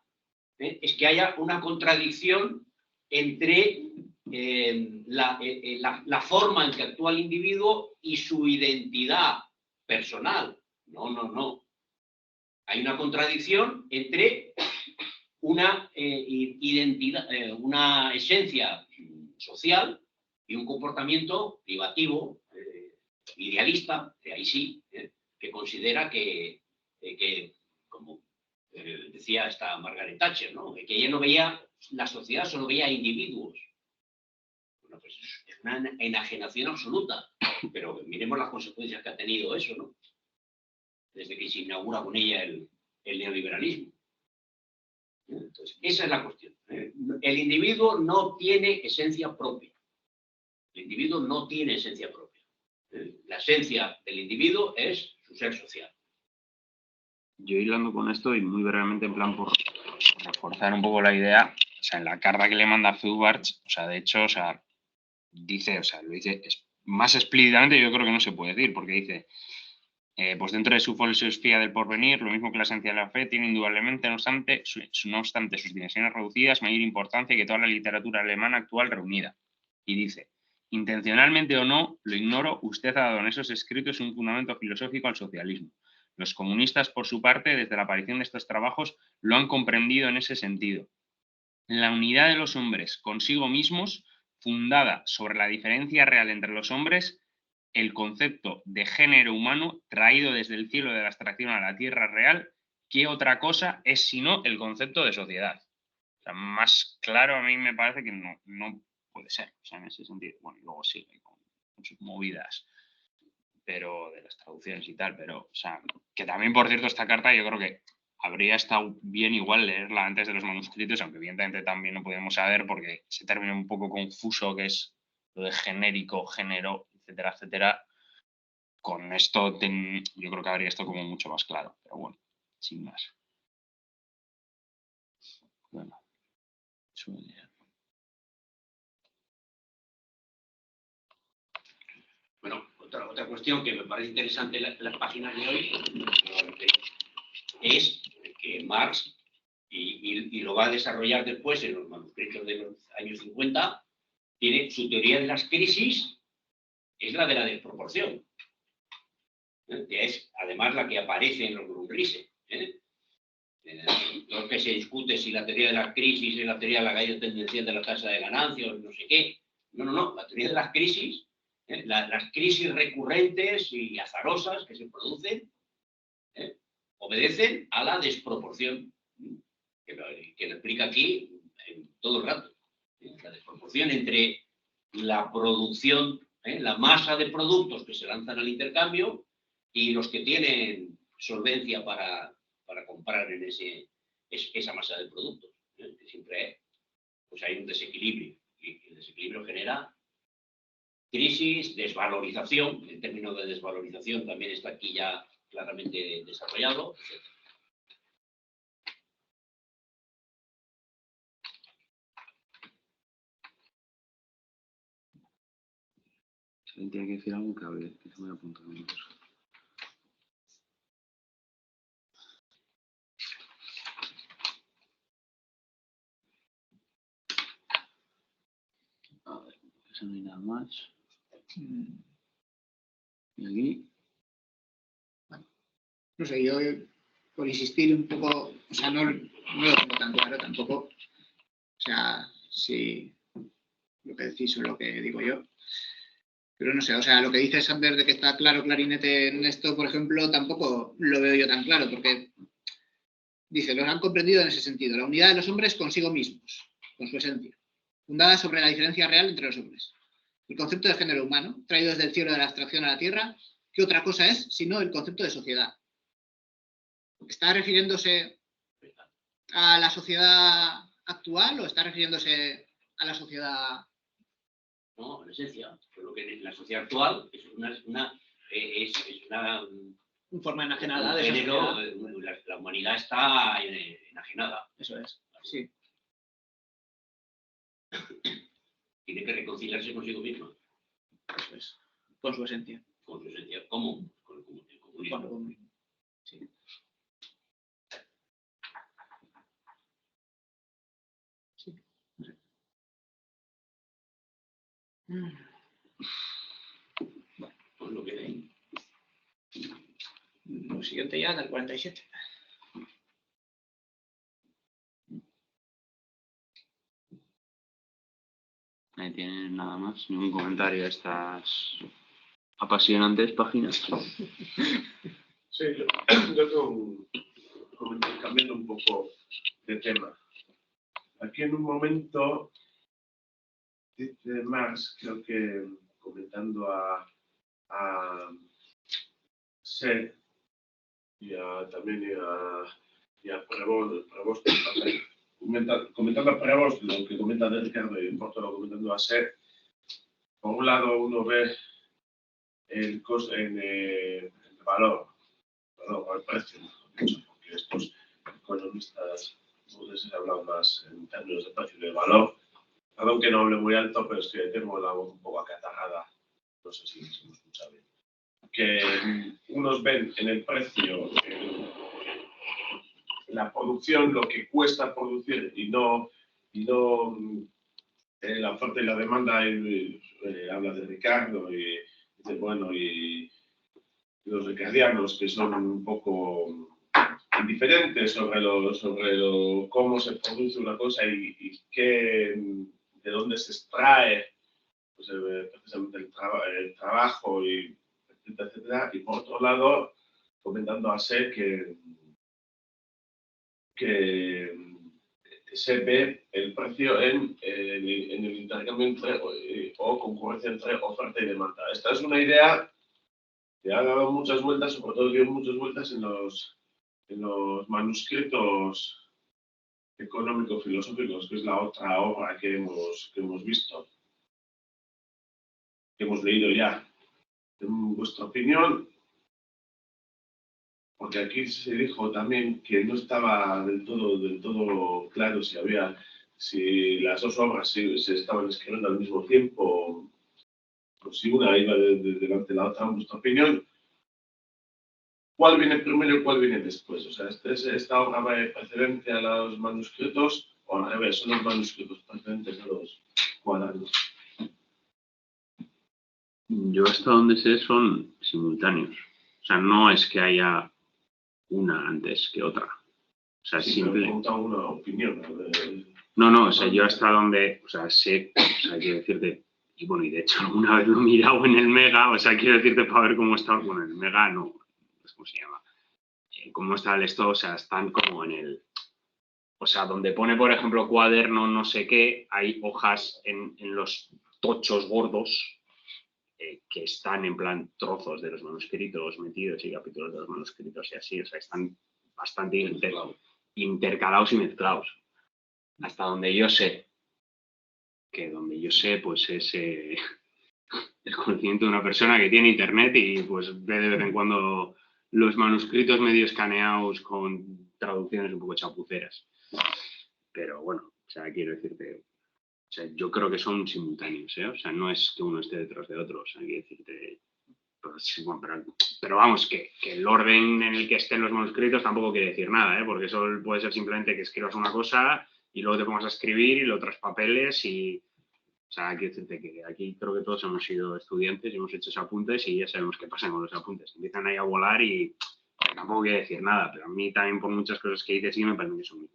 es que haya una contradicción entre la forma en que actúa el individuo y su identidad personal. No. Hay una contradicción entre una identidad, una esencia social y un comportamiento privativo, idealista, que ahí sí, que considera que como decía esta Margaret Thatcher, ¿no? Que ella no veía, la sociedad solo veía individuos. Bueno, pues es una enajenación absoluta, pero miremos las consecuencias que ha tenido eso, ¿no? Desde que se inaugura con ella el neoliberalismo. Entonces, esa es la cuestión. El individuo no tiene esencia propia. El individuo no tiene esencia propia. La esencia del individuo es su ser social. Yo hilando con esto y muy brevemente, en plan por reforzar un poco la idea, o sea, en la carta que le manda Feuerbach, o sea, de hecho, o sea, dice, o sea, lo dice más explícitamente, yo creo que no se puede decir, porque dice, pues dentro de su filosofía del porvenir, lo mismo que la esencia de la fe, tiene indudablemente, no obstante sus dimensiones reducidas, mayor importancia que toda la literatura alemana actual reunida. Y dice, intencionalmente o no, lo ignoro, usted ha dado en esos escritos un fundamento filosófico al socialismo. Los comunistas, por su parte, desde la aparición de estos trabajos, lo han comprendido en ese sentido. La unidad de los hombres consigo mismos, fundada sobre la diferencia real entre los hombres, el concepto de género humano traído desde el cielo de la abstracción a la tierra real, ¿qué otra cosa es sino el concepto de sociedad? O sea, más claro a mí me parece que no puede ser, o sea, en ese sentido. Bueno, y luego sigue con sus movidas, pero de las traducciones y tal, pero, o sea, que también, por cierto, esta carta yo creo que habría estado bien igual leerla antes de los manuscritos, aunque evidentemente también no podemos saber porque ese término un poco confuso que es lo de genérico, género, etcétera, etcétera, con esto yo creo que habría esto como mucho más claro, pero bueno, sin más. Bueno, Bueno, otra cuestión que me parece interesante en las páginas de hoy es que Marx, y lo va a desarrollar después en los manuscritos de los años 50, tiene su teoría de las crisis, es la de la desproporción, que es además la que aparece en los Grundrisse. Lo que se discute si la teoría de las crisis es la teoría de la caída tendencial de la tasa de ganancias, no sé qué. No, la teoría de las crisis, las crisis recurrentes y azarosas que se producen, obedecen a la desproporción, que lo explica aquí en todo el rato. La desproporción entre la producción, la masa de productos que se lanzan al intercambio y los que tienen solvencia para comprar en esa masa de productos. Que siempre pues hay un desequilibrio, y el desequilibrio genera crisis, desvalorización. El término de desvalorización también está aquí ya claramente desarrollado, etc. ¿Alguien tiene que decir algo? Que hable, que se me apunta. A ver, eso no hay nada más. Y aquí. No sé, yo por insistir un poco, o sea, no lo tengo tan claro tampoco. O sea, si lo que decís o lo que digo yo. Pero no sé, o sea, lo que dice Sander de que está claro clarinete en esto, por ejemplo, tampoco lo veo yo tan claro, porque dice, los han comprendido en ese sentido, la unidad de los hombres consigo mismos, con su esencia, fundada sobre la diferencia real entre los hombres. El concepto de género humano, traído desde el cielo de la abstracción a la tierra, ¿qué otra cosa es sino el concepto de sociedad? ¿Está refiriéndose a la sociedad actual o está refiriéndose a la sociedad? No, en esencia, lo que la sociedad actual es una forma enajenada de género, sociedad. La humanidad está enajenada. Eso es, sí. Tiene que reconciliarse consigo misma. Eso es, con su esencia. Con su esencia. ¿Cómo? Con el comunismo. Con el comunismo. Sí. Sí. Pues lo que hay. Lo siguiente ya, del 47. Ahí tienen nada más, ningún comentario a estas apasionantes páginas. Sí, yo tengo un comentario cambiando un poco de tema. Aquí en un momento dice Marx, creo que comentando a Seth y también a Prevost, comentando a Prevost lo que comenta de Ricardo y Porto comentando a Seth. Por un lado uno ve el valor, el precio, porque estos economistas se hablan más en términos de precio y de valor. Perdón que no hable muy alto, pero es que tengo la voz un poco acatarrada. No sé si se me escucha bien. Que unos ven en el precio la producción, lo que cuesta producir y no la oferta y la demanda. Habla de Ricardo y dice, bueno, y los ricardianos que son un poco indiferentes sobre cómo se produce una cosa y de dónde se extrae pues, precisamente el trabajo, y etcétera, etcétera. Y por otro lado, comentando a SE que se ve el precio en el intercambio o concurrencia entre oferta y demanda. Esta es una idea que ha dado muchas vueltas, sobre todo dio muchas vueltas en los manuscritos económico-filosóficos, que es la otra obra que hemos visto, que hemos leído ya. vuestra opinión, porque aquí se dijo también que no estaba del todo claro si las dos obras se estaban escribiendo al mismo tiempo, o si una iba delante de la otra. En vuestra opinión, ¿cuál viene primero y cuál viene después? O sea, ¿esta obra va precedente a los manuscritos o al revés? ¿Son los manuscritos precedentes a los cuadernos? Yo hasta donde sé son simultáneos. O sea, no es que haya una antes que otra. O sea, Sí, simple. me he preguntado una opinión. No, o sea, yo hasta donde, o sea, sé, o sea, quiero decirte, y bueno, y de hecho alguna vez lo he mirado en el Mega, o sea, quiero decirte para ver cómo está, bueno, en el Mega no, ¿cómo se llama? Cómo está el esto, o sea, están como en el, o sea, donde pone, por ejemplo, cuaderno no sé qué, hay hojas en los tochos gordos que están en plan trozos de los manuscritos metidos y capítulos de los manuscritos y así, o sea, están bastante intercalados y mezclados. Hasta donde yo sé, pues es el conocimiento de una persona que tiene internet y pues ve de vez en cuando los manuscritos medio escaneados con traducciones un poco chapuceras. Pero bueno, o sea, quiero decirte, o sea, yo creo que son simultáneos, ¿eh? O sea, no es que uno esté detrás de otro, o sea, quiero decirte, pues, bueno, pero vamos, que el orden en el que estén los manuscritos tampoco quiere decir nada, ¿eh? Porque eso puede ser simplemente que escribas una cosa y luego te pongas a escribir y lo traspapeles y... O sea, quiero decirte que aquí creo que todos hemos sido estudiantes y hemos hecho esos apuntes y ya sabemos qué pasa con los apuntes. Empiezan ahí a volar y tampoco quiere decir nada, pero a mí también por muchas cosas que dices sí me parece que son...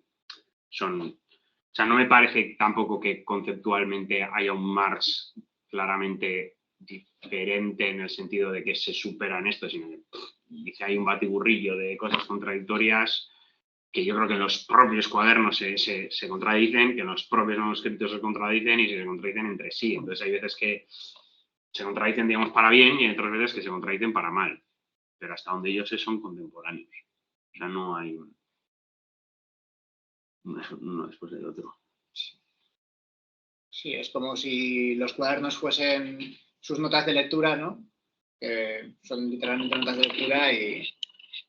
O sea, no me parece tampoco que conceptualmente haya un Marx claramente diferente en el sentido de que se superan esto, sino que hay un batiburrillo de cosas contradictorias que yo creo que en los propios cuadernos se contradicen, que en los propios manuscritos se contradicen y se contradicen entre sí. Entonces hay veces que se contradicen, digamos, para bien y hay otras veces que se contradicen para mal. Pero hasta donde yo sé son contemporáneos. O sea, no hay uno después del otro. Sí, es como si los cuadernos fuesen sus notas de lectura, ¿no? Que son literalmente notas de lectura y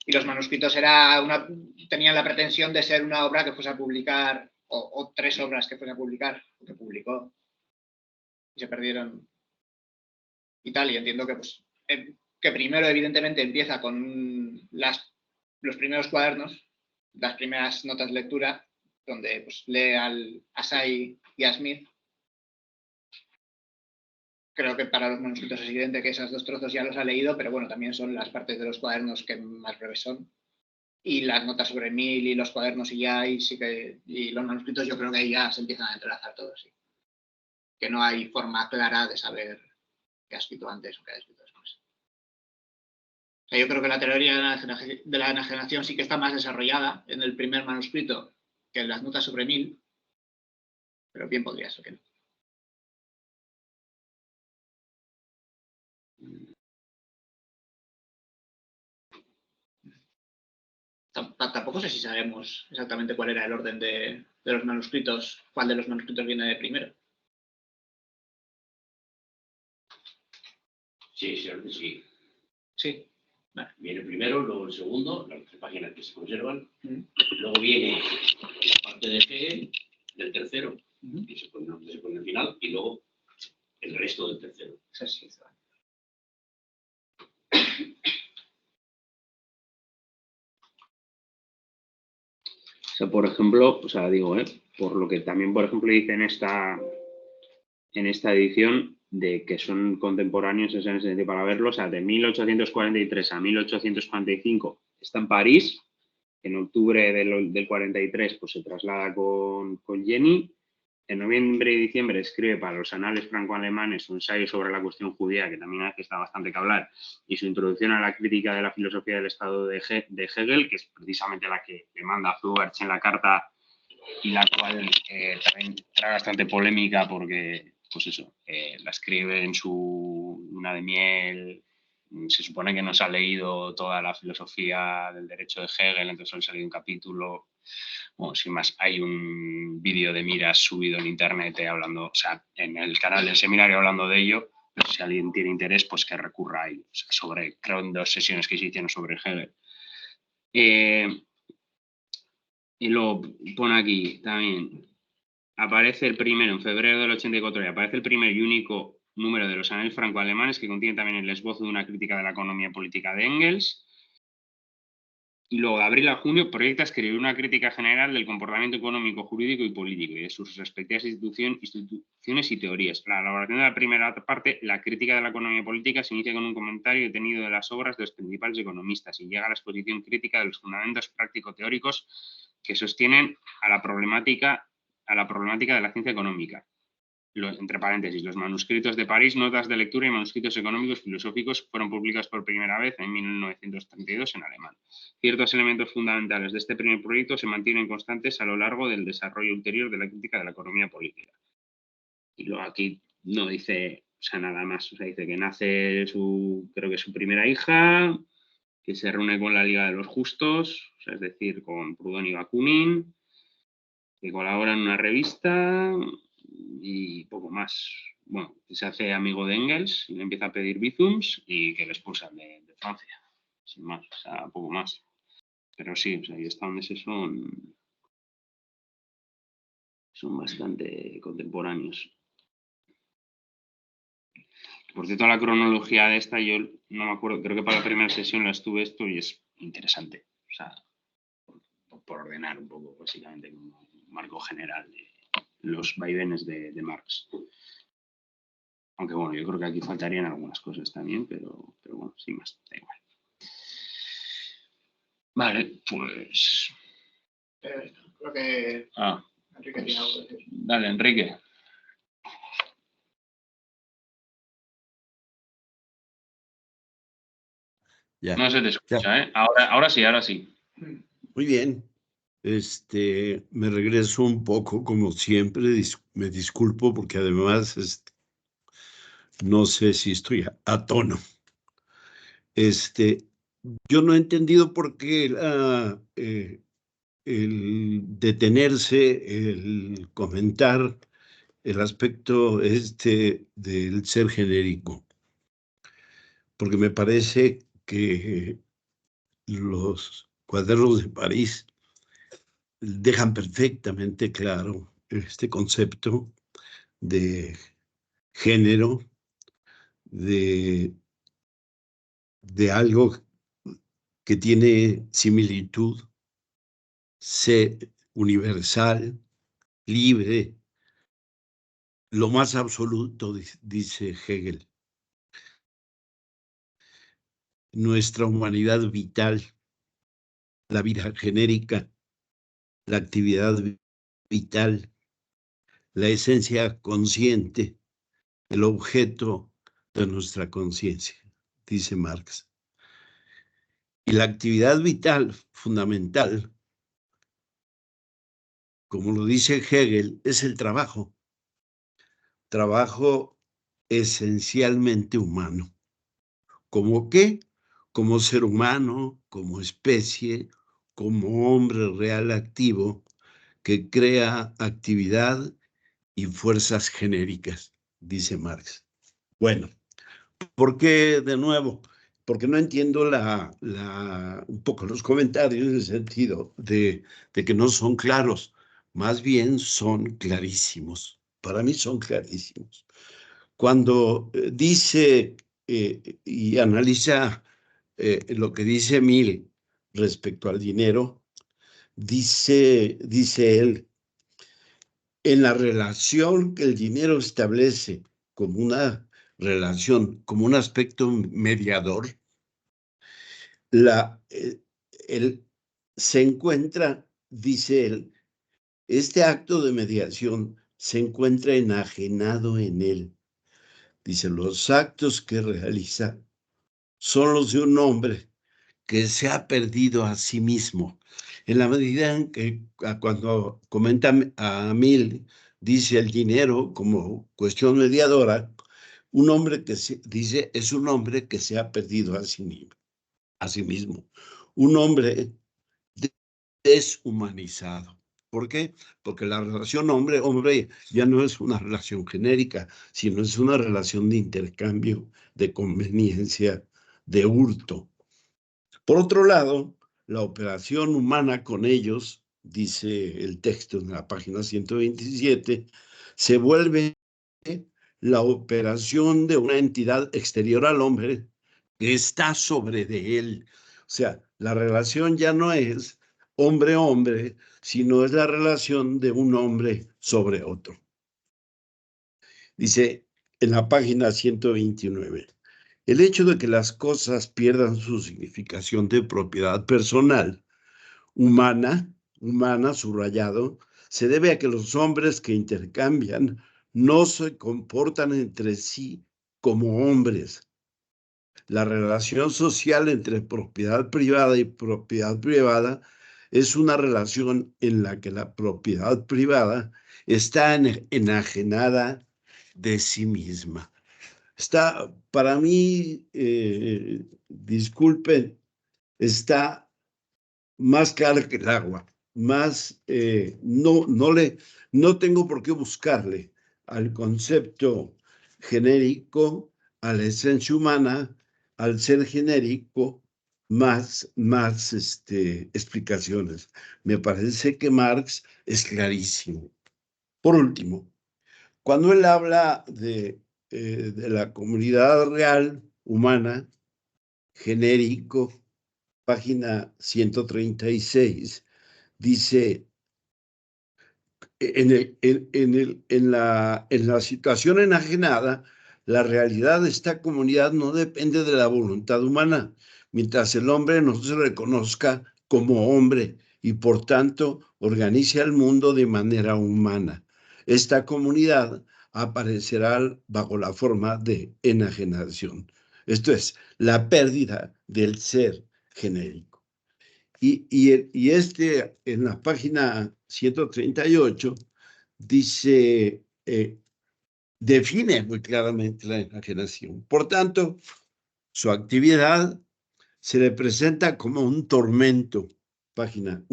los manuscritos tenían la pretensión de ser una obra que fuese a publicar, o tres obras que fuese a publicar, que publicó, y se perdieron y tal. Y entiendo que, pues, que primero, evidentemente, empieza con los primeros cuadernos, las primeras notas de lectura, donde pues, lee a Say y a Smith. Creo que para los manuscritos es evidente que esos dos trozos ya los ha leído, pero bueno, también son las partes de los cuadernos que más breves son. Y las notas sobre Mill y los cuadernos y los manuscritos, yo creo que ahí ya se empiezan a entrelazar todos. ¿Sí? Que no hay forma clara de saber qué ha escrito antes o qué ha escrito después. O sea, yo creo que la teoría de la enajenación sí que está más desarrollada en el primer manuscrito que en las notas sobre Mill, pero bien podría ser que no. Tampoco sé si sabemos exactamente cuál era el orden de los manuscritos, cuál de los manuscritos viene de primero. Sí, sí. Sí. Vale. Viene primero, luego el segundo, las 3 páginas que se conservan. Luego viene la parte de Hegel, del tercero, que se pone al final, y luego el resto del tercero. Sí, sí, sí. O sea, por ejemplo, o sea, digo, por lo que también, por ejemplo, dice en esta edición de que son contemporáneos, es en ese sentido para verlo, o sea, de 1843 a 1845 está en París, en octubre del 43 pues se traslada con Jenny, en noviembre y diciembre escribe para los anales franco-alemanes un ensayo sobre la cuestión judía, que también hace que está bastante que hablar, y su introducción a la crítica de la filosofía del Estado de Hegel, que es precisamente la que le manda a Feuerbach en la carta y la cual también trae bastante polémica porque, pues eso, la escribe en su luna de miel. Se supone que no se ha leído toda la filosofía del derecho de Hegel, entonces solo se ha leído un capítulo. Bueno, sin más, hay un vídeo de Miras subido en internet hablando, o sea, en el canal del seminario hablando de ello, Pero si alguien tiene interés, pues que recurra ahí. O sea, creo en 2 sesiones que se hicieron sobre Hegel. Y luego pone aquí también, aparece el primero, en febrero del 84, y aparece el primer y único número de los anales franco-alemanes, que contiene también el esbozo de una crítica de la economía política de Engels. Y luego, de abril a junio, proyecta escribir una crítica general del comportamiento económico, jurídico y político y de sus respectivas instituciones y teorías. La elaboración de la primera parte, la crítica de la economía política, se inicia con un comentario detenido de las obras de los principales economistas y llega a la exposición crítica de los fundamentos práctico-teóricos que sostienen a la problemática de la ciencia económica. Entre paréntesis, los manuscritos de París, notas de lectura y manuscritos económicos filosóficos fueron publicados por primera vez en 1932 en alemán. Ciertos elementos fundamentales de este primer proyecto se mantienen constantes a lo largo del desarrollo ulterior de la crítica de la economía política. Y luego aquí no dice, o sea, nada más. O sea, dice que nace creo que su primera hija, que se reúne con la Liga de los Justos, o sea, es decir, con Proudhon y Bakunin, que colabora en una revista y poco más. Bueno, se hace amigo de Engels y le empieza a pedir bizums y que le expulsan de Francia. Sin más, o sea, poco más. Pero sí, o sea, y estadounidenses son bastante contemporáneos. Por cierto, la cronología de esta, yo no me acuerdo, creo que para la primera sesión la estuve esto y es interesante. O sea, por ordenar un poco, básicamente, como un marco general de los vaivenes de Marx. Aunque bueno, yo creo que aquí faltarían algunas cosas también, pero bueno, sin más, da igual. Vale, pues... Creo que Enrique tiene algo que decir. Dale, Enrique. Ya. No se te escucha, ¿eh? Ahora sí. Muy bien. Me regreso un poco, como siempre, me disculpo porque además no sé si estoy a tono. Yo no he entendido por qué el detenerse, el comentar el aspecto del ser genérico, porque me parece que los cuadernos de París dejan perfectamente claro este concepto de género, de algo que tiene similitud, universal, libre, lo más absoluto, dice Hegel. Nuestra humanidad vital, la vida genérica, la actividad vital, la esencia consciente, el objeto de nuestra conciencia, dice Marx. Y la actividad vital fundamental, como lo dice Hegel, es el trabajo. Trabajo esencialmente humano. ¿Cómo qué? Como ser humano, como especie, como hombre real activo que crea actividad y fuerzas genéricas, dice Marx. Bueno, ¿por qué de nuevo? Porque no entiendo un poco los comentarios en el sentido de que no son claros, más bien son clarísimos. Para mí son clarísimos. Cuando dice y analiza lo que dice Mill respecto al dinero, dice él, en la relación que el dinero establece como una relación, como un aspecto mediador, él se encuentra, dice él, este acto de mediación se encuentra enajenado en él. Dice, los actos que realiza son los de un hombre que se ha perdido a sí mismo. En la medida en que cuando comenta a Mill, dice el dinero como cuestión mediadora, un hombre que dice es un hombre que se ha perdido a sí mismo. Un hombre deshumanizado. ¿Por qué? Porque la relación hombre-hombre ya no es una relación genérica, sino es una relación de intercambio, de conveniencia, de hurto. Por otro lado, la operación humana con ellos, dice el texto en la página 127, se vuelve la operación de una entidad exterior al hombre que está sobre de él. O sea, la relación ya no es hombre-hombre, sino es la relación de un hombre sobre otro. Dice en la página 129, el hecho de que las cosas pierdan su significación de propiedad personal, humana, subrayado, se debe a que los hombres que intercambian no se comportan entre sí como hombres. La relación social entre propiedad privada y propiedad privada es una relación en la que la propiedad privada está enajenada de sí misma. Está, para mí, disculpen, está más claro que el agua, más, no tengo por qué buscarle al concepto genérico, a la esencia humana, al ser genérico, más explicaciones. Me parece que Marx es clarísimo. Por último, cuando él habla de la comunidad real humana, genérico, página 136, dice, en la situación enajenada, la realidad de esta comunidad no depende de la voluntad humana, mientras el hombre no se reconozca como hombre y por tanto organice el mundo de manera humana. Esta comunidad aparecerá bajo la forma de enajenación. Esto es, la pérdida del ser genérico. Y en la página 138 dice, define muy claramente la enajenación. Por tanto, su actividad se le presenta como un tormento, página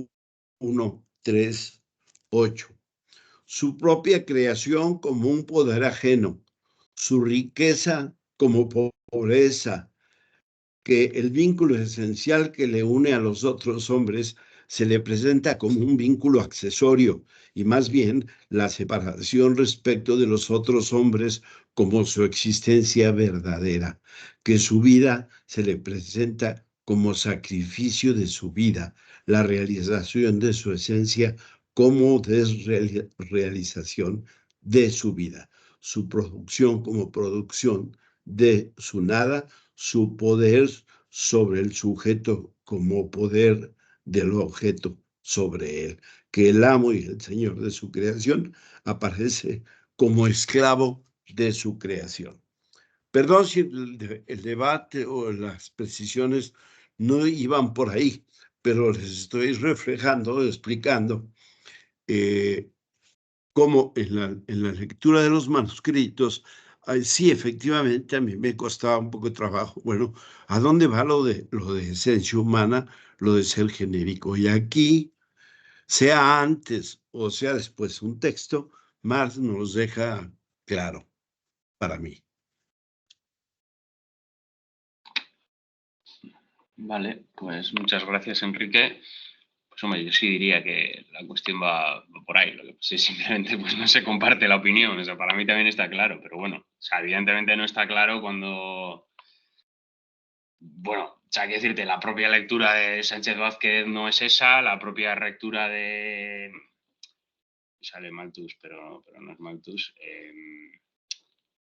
138. Su propia creación como un poder ajeno, su riqueza como pobreza, que el vínculo esencial que le une a los otros hombres se le presenta como un vínculo accesorio y más bien la separación respecto de los otros hombres como su existencia verdadera, que su vida se le presenta como sacrificio de su vida, la realización de su esencia como desrealización de su vida, su producción como producción de su nada, su poder sobre el sujeto como poder del objeto sobre él, que el amo y el señor de su creación aparece como esclavo de su creación. Perdón si el debate o las precisiones no iban por ahí, pero les estoy reflejando, explicando cómo en la lectura de los manuscritos, sí, efectivamente, a mí me costaba un poco de trabajo. Bueno, ¿a dónde va lo de esencia humana, lo de ser genérico? Y aquí, sea antes o sea después un texto, Marx nos deja claro para mí. Vale, pues muchas gracias, Enrique. Pues hombre, yo sí diría que la cuestión va por ahí. Lo que pasa es simplemente pues, no se comparte la opinión. O sea, para mí también está claro, pero bueno, o sea, evidentemente no está claro cuando... Bueno, o sea, hay que decirte, la propia lectura de Sánchez Vázquez no es esa, la propia lectura de... Sale Malthus, pero no es Malthus.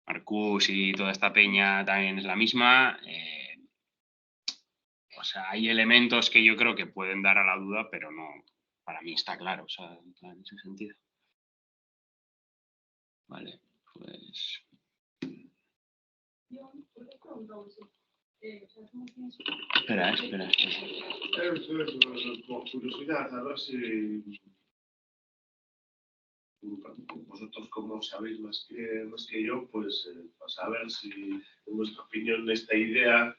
Marcus y toda esta peña también es la misma. O sea, hay elementos que yo creo que pueden dar a la duda, pero no, para mí está claro, o sea, en ese sentido. Vale, pues... Espera. Por curiosidad, a ver si vosotros, como sabéis más que yo, pues a ver si en vuestra opinión esta idea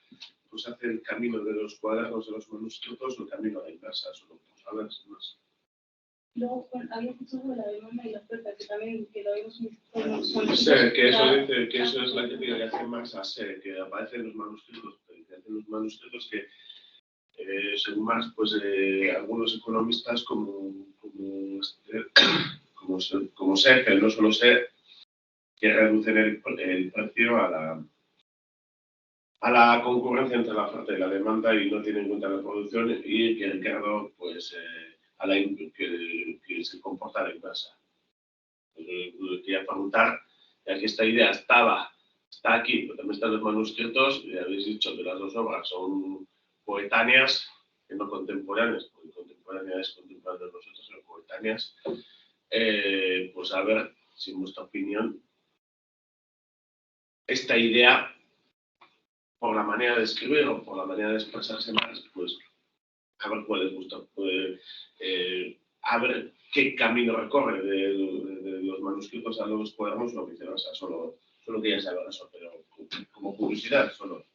pues hace el camino de los cuadernos de los manuscritos o el camino a la inversa, solo por saber si más. Luego habías dicho sobre la demanda y la oferta, que también que lo habíamos visto. No sé, que eso dice que eso es la crítica que hace Marx a Sé, que aparece en los manuscritos, que según Marx, pues algunos economistas como Segel, no solo Sé, que reducen el precio a la concurrencia entre la oferta y la demanda y no tienen en cuenta la producción, y que Ricardo pues que se comporta a la inversa. Quería preguntar, ya que esta idea está aquí, pero también están los manuscritos, y habéis dicho que las dos obras son coetáneas, que no contemporáneas, porque contemporáneas nosotros, son coetáneas, pues a ver si en vuestra opinión esta idea, por la manera de escribir o por la manera de expresarse más, pues a ver cuál les gusta, a ver qué camino recorre de los manuscritos a los cuadernos o viceversa. Solo quería saber eso, pero como curiosidad, solo.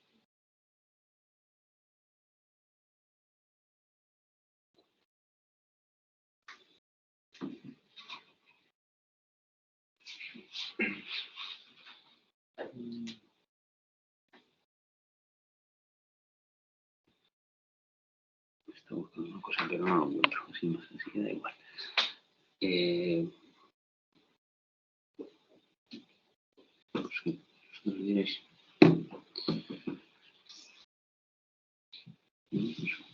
Estoy buscando una cosa, pero no lo encuentro, así que da igual. Os diréis.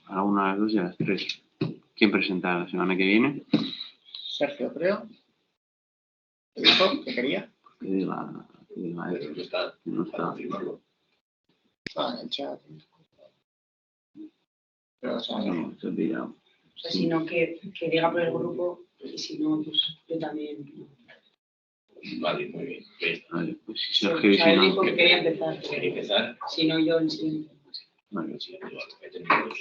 A la 1, a las 2 y a las 3. ¿Quién presenta la semana que viene? Sergio, creo. ¿Te dijo que quería? Que diga Pero no está. no está. Confirmarlo. En el chat. Pero, o sea, No, se ha pillado. O sea, sino que diga por el grupo y si no, pues yo también. Vale, muy bien. Vale, pues si Sí, Sergio o y sea, si él no. dijo que quería empezar. ¿Queréis empezar? Si no, yo el siguiente. Vale, El siguiente, vale, que tenemos.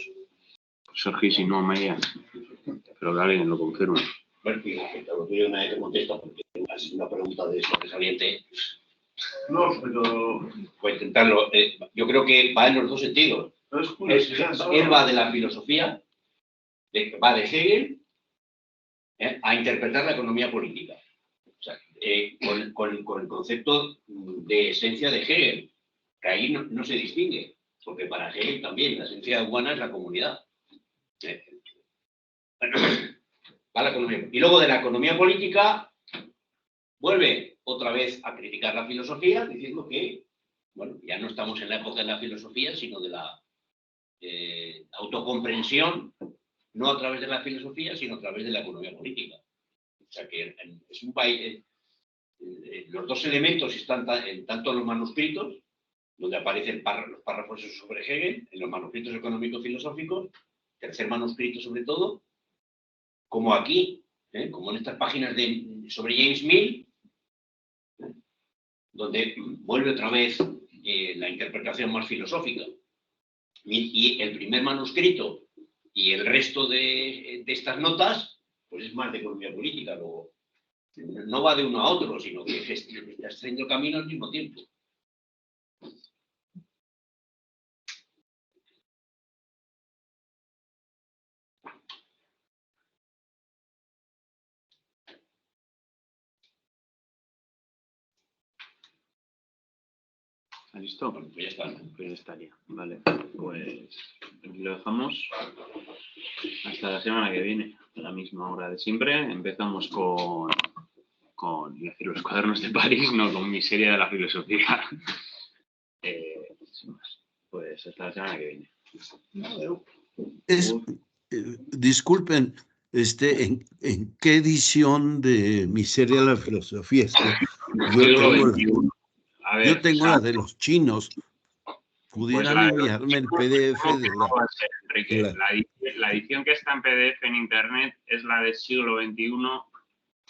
pues Sergio y si no, María. Pero que alguien lo confirme. Bueno, y respecto a lo que yo nadie te contesta, porque es una pregunta de sobresaliente. No, pero Voy a intentarlo. Yo creo que va en los dos sentidos. no es curiosidad. Él va de la filosofía, va de Hegel a interpretar la economía política. O sea, con el concepto de esencia de Hegel, que ahí no se distingue, porque para Hegel también la esencia humana es la comunidad. Va la economía. Y luego de la economía política vuelve otra vez a criticar la filosofía, diciendo que, bueno, ya no estamos en la época de la filosofía, sino de la autocomprensión, no a través de la filosofía, sino a través de la economía política. O sea que es un país. Los dos elementos están tanto en los manuscritos, donde aparecen los párrafos sobre Hegel, en los manuscritos económico-filosóficos, tercer manuscrito sobre todo, como aquí, como en estas páginas sobre James Mill, donde vuelve otra vez la interpretación más filosófica. Y el primer manuscrito y el resto de estas notas, pues es más de economía política. Luego, no va de uno a otro, sino que está haciendo camino al mismo tiempo. ¿Está listo? Bueno, pues ya está. Pues ya estaría. Vale, pues lo dejamos hasta la semana que viene, a la misma hora de siempre. Empezamos con iba a decir, los cuadernos de París, no con miseria de la filosofía. Sin más. Pues hasta la semana que viene. Disculpen, ¿en qué edición de Miseria de la Filosofía está? Yo tengo la de los chinos. ¿Pudieran enviarme el PDF de la edición que está en PDF en Internet es la del siglo XXI,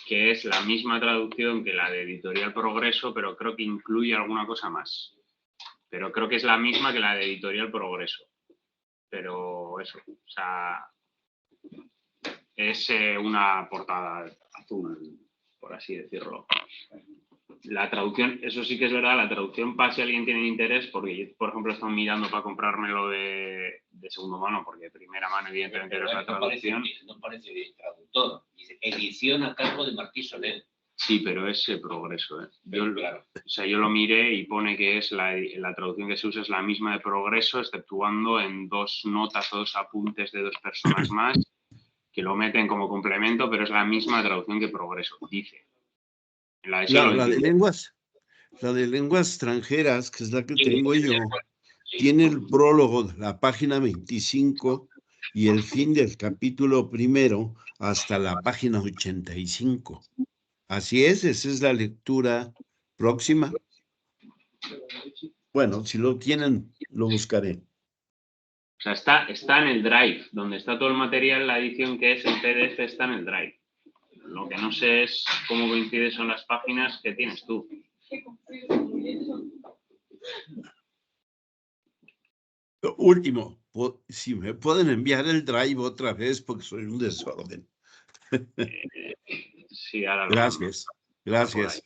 que es la misma traducción que la de Editorial Progreso, pero creo que incluye alguna cosa más. Pero creo que es la misma que la de Editorial Progreso. Pero eso, o sea, es una portada azul, por así decirlo. La traducción, eso sí que es verdad, la traducción para si alguien tiene interés, porque yo, por ejemplo, estoy mirando para comprármelo de segunda mano, porque de primera mano, evidentemente, no es la traducción. No parece bien traductor. Dice edición a cargo de Martí Soler. Sí, pero es Progreso. Claro. O sea, yo lo miré y pone que es la traducción que se usa es la misma de Progreso, exceptuando en 2 notas o 2 apuntes de 2 personas más, que lo meten como complemento, pero es la misma traducción que Progreso, dice. La de lenguas extranjeras, que es la que tengo yo, tiene el prólogo de la página 25 y el fin del capítulo primero hasta la página 85. Así es, esa es la lectura próxima. Bueno, si lo tienen, lo buscaré. O sea, está en el Drive, donde está todo el material, la edición que es el PDF está en el Drive. Lo que no sé es cómo coincide son las páginas que tienes tú. Último, si me pueden enviar el Drive otra vez, porque soy un desorden. Sí, ahora lo Gracias, gracias.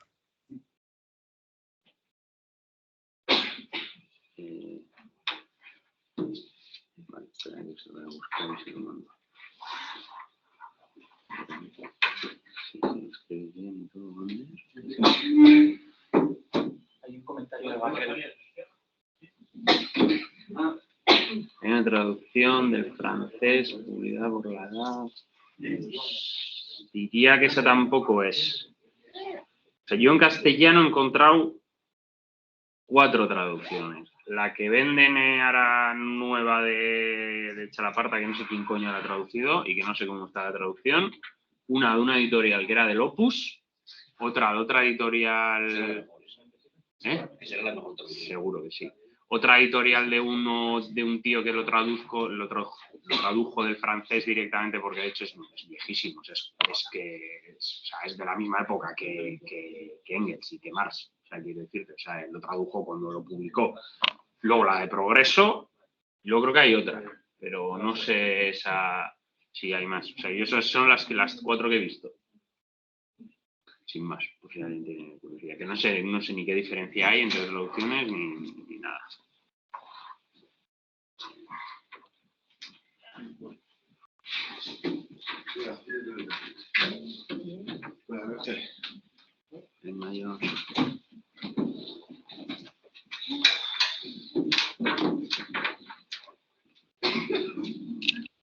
Vale, espera, que se lo voy a buscar y se lo mando. Hay un comentario de Vaquero. Hay una traducción del francés publicada por la edad. Diría que esa tampoco es. O sea, yo en castellano he encontrado 4 traducciones. La que venden ahora nueva de Chalaparta, que no sé quién coño la ha traducido y que no sé cómo está la traducción. Una de una editorial que era del Opus, otra de otra editorial. Seguro que sí. Otra editorial de un tío que lo tradujo del francés directamente, porque de hecho es viejísimo. Es de la misma época que Engels y que Marx. O sea, quiero decirte, o sea, él lo tradujo cuando lo publicó. Luego la de Progreso, yo creo que hay otra, pero no sé si hay más. O sea, yo esas son las 4 que he visto. Sin más, pues si alguien tiene curiosidad. Que no sé ni qué diferencia hay entre traducciones ni nada. Buenas noches. El mayor.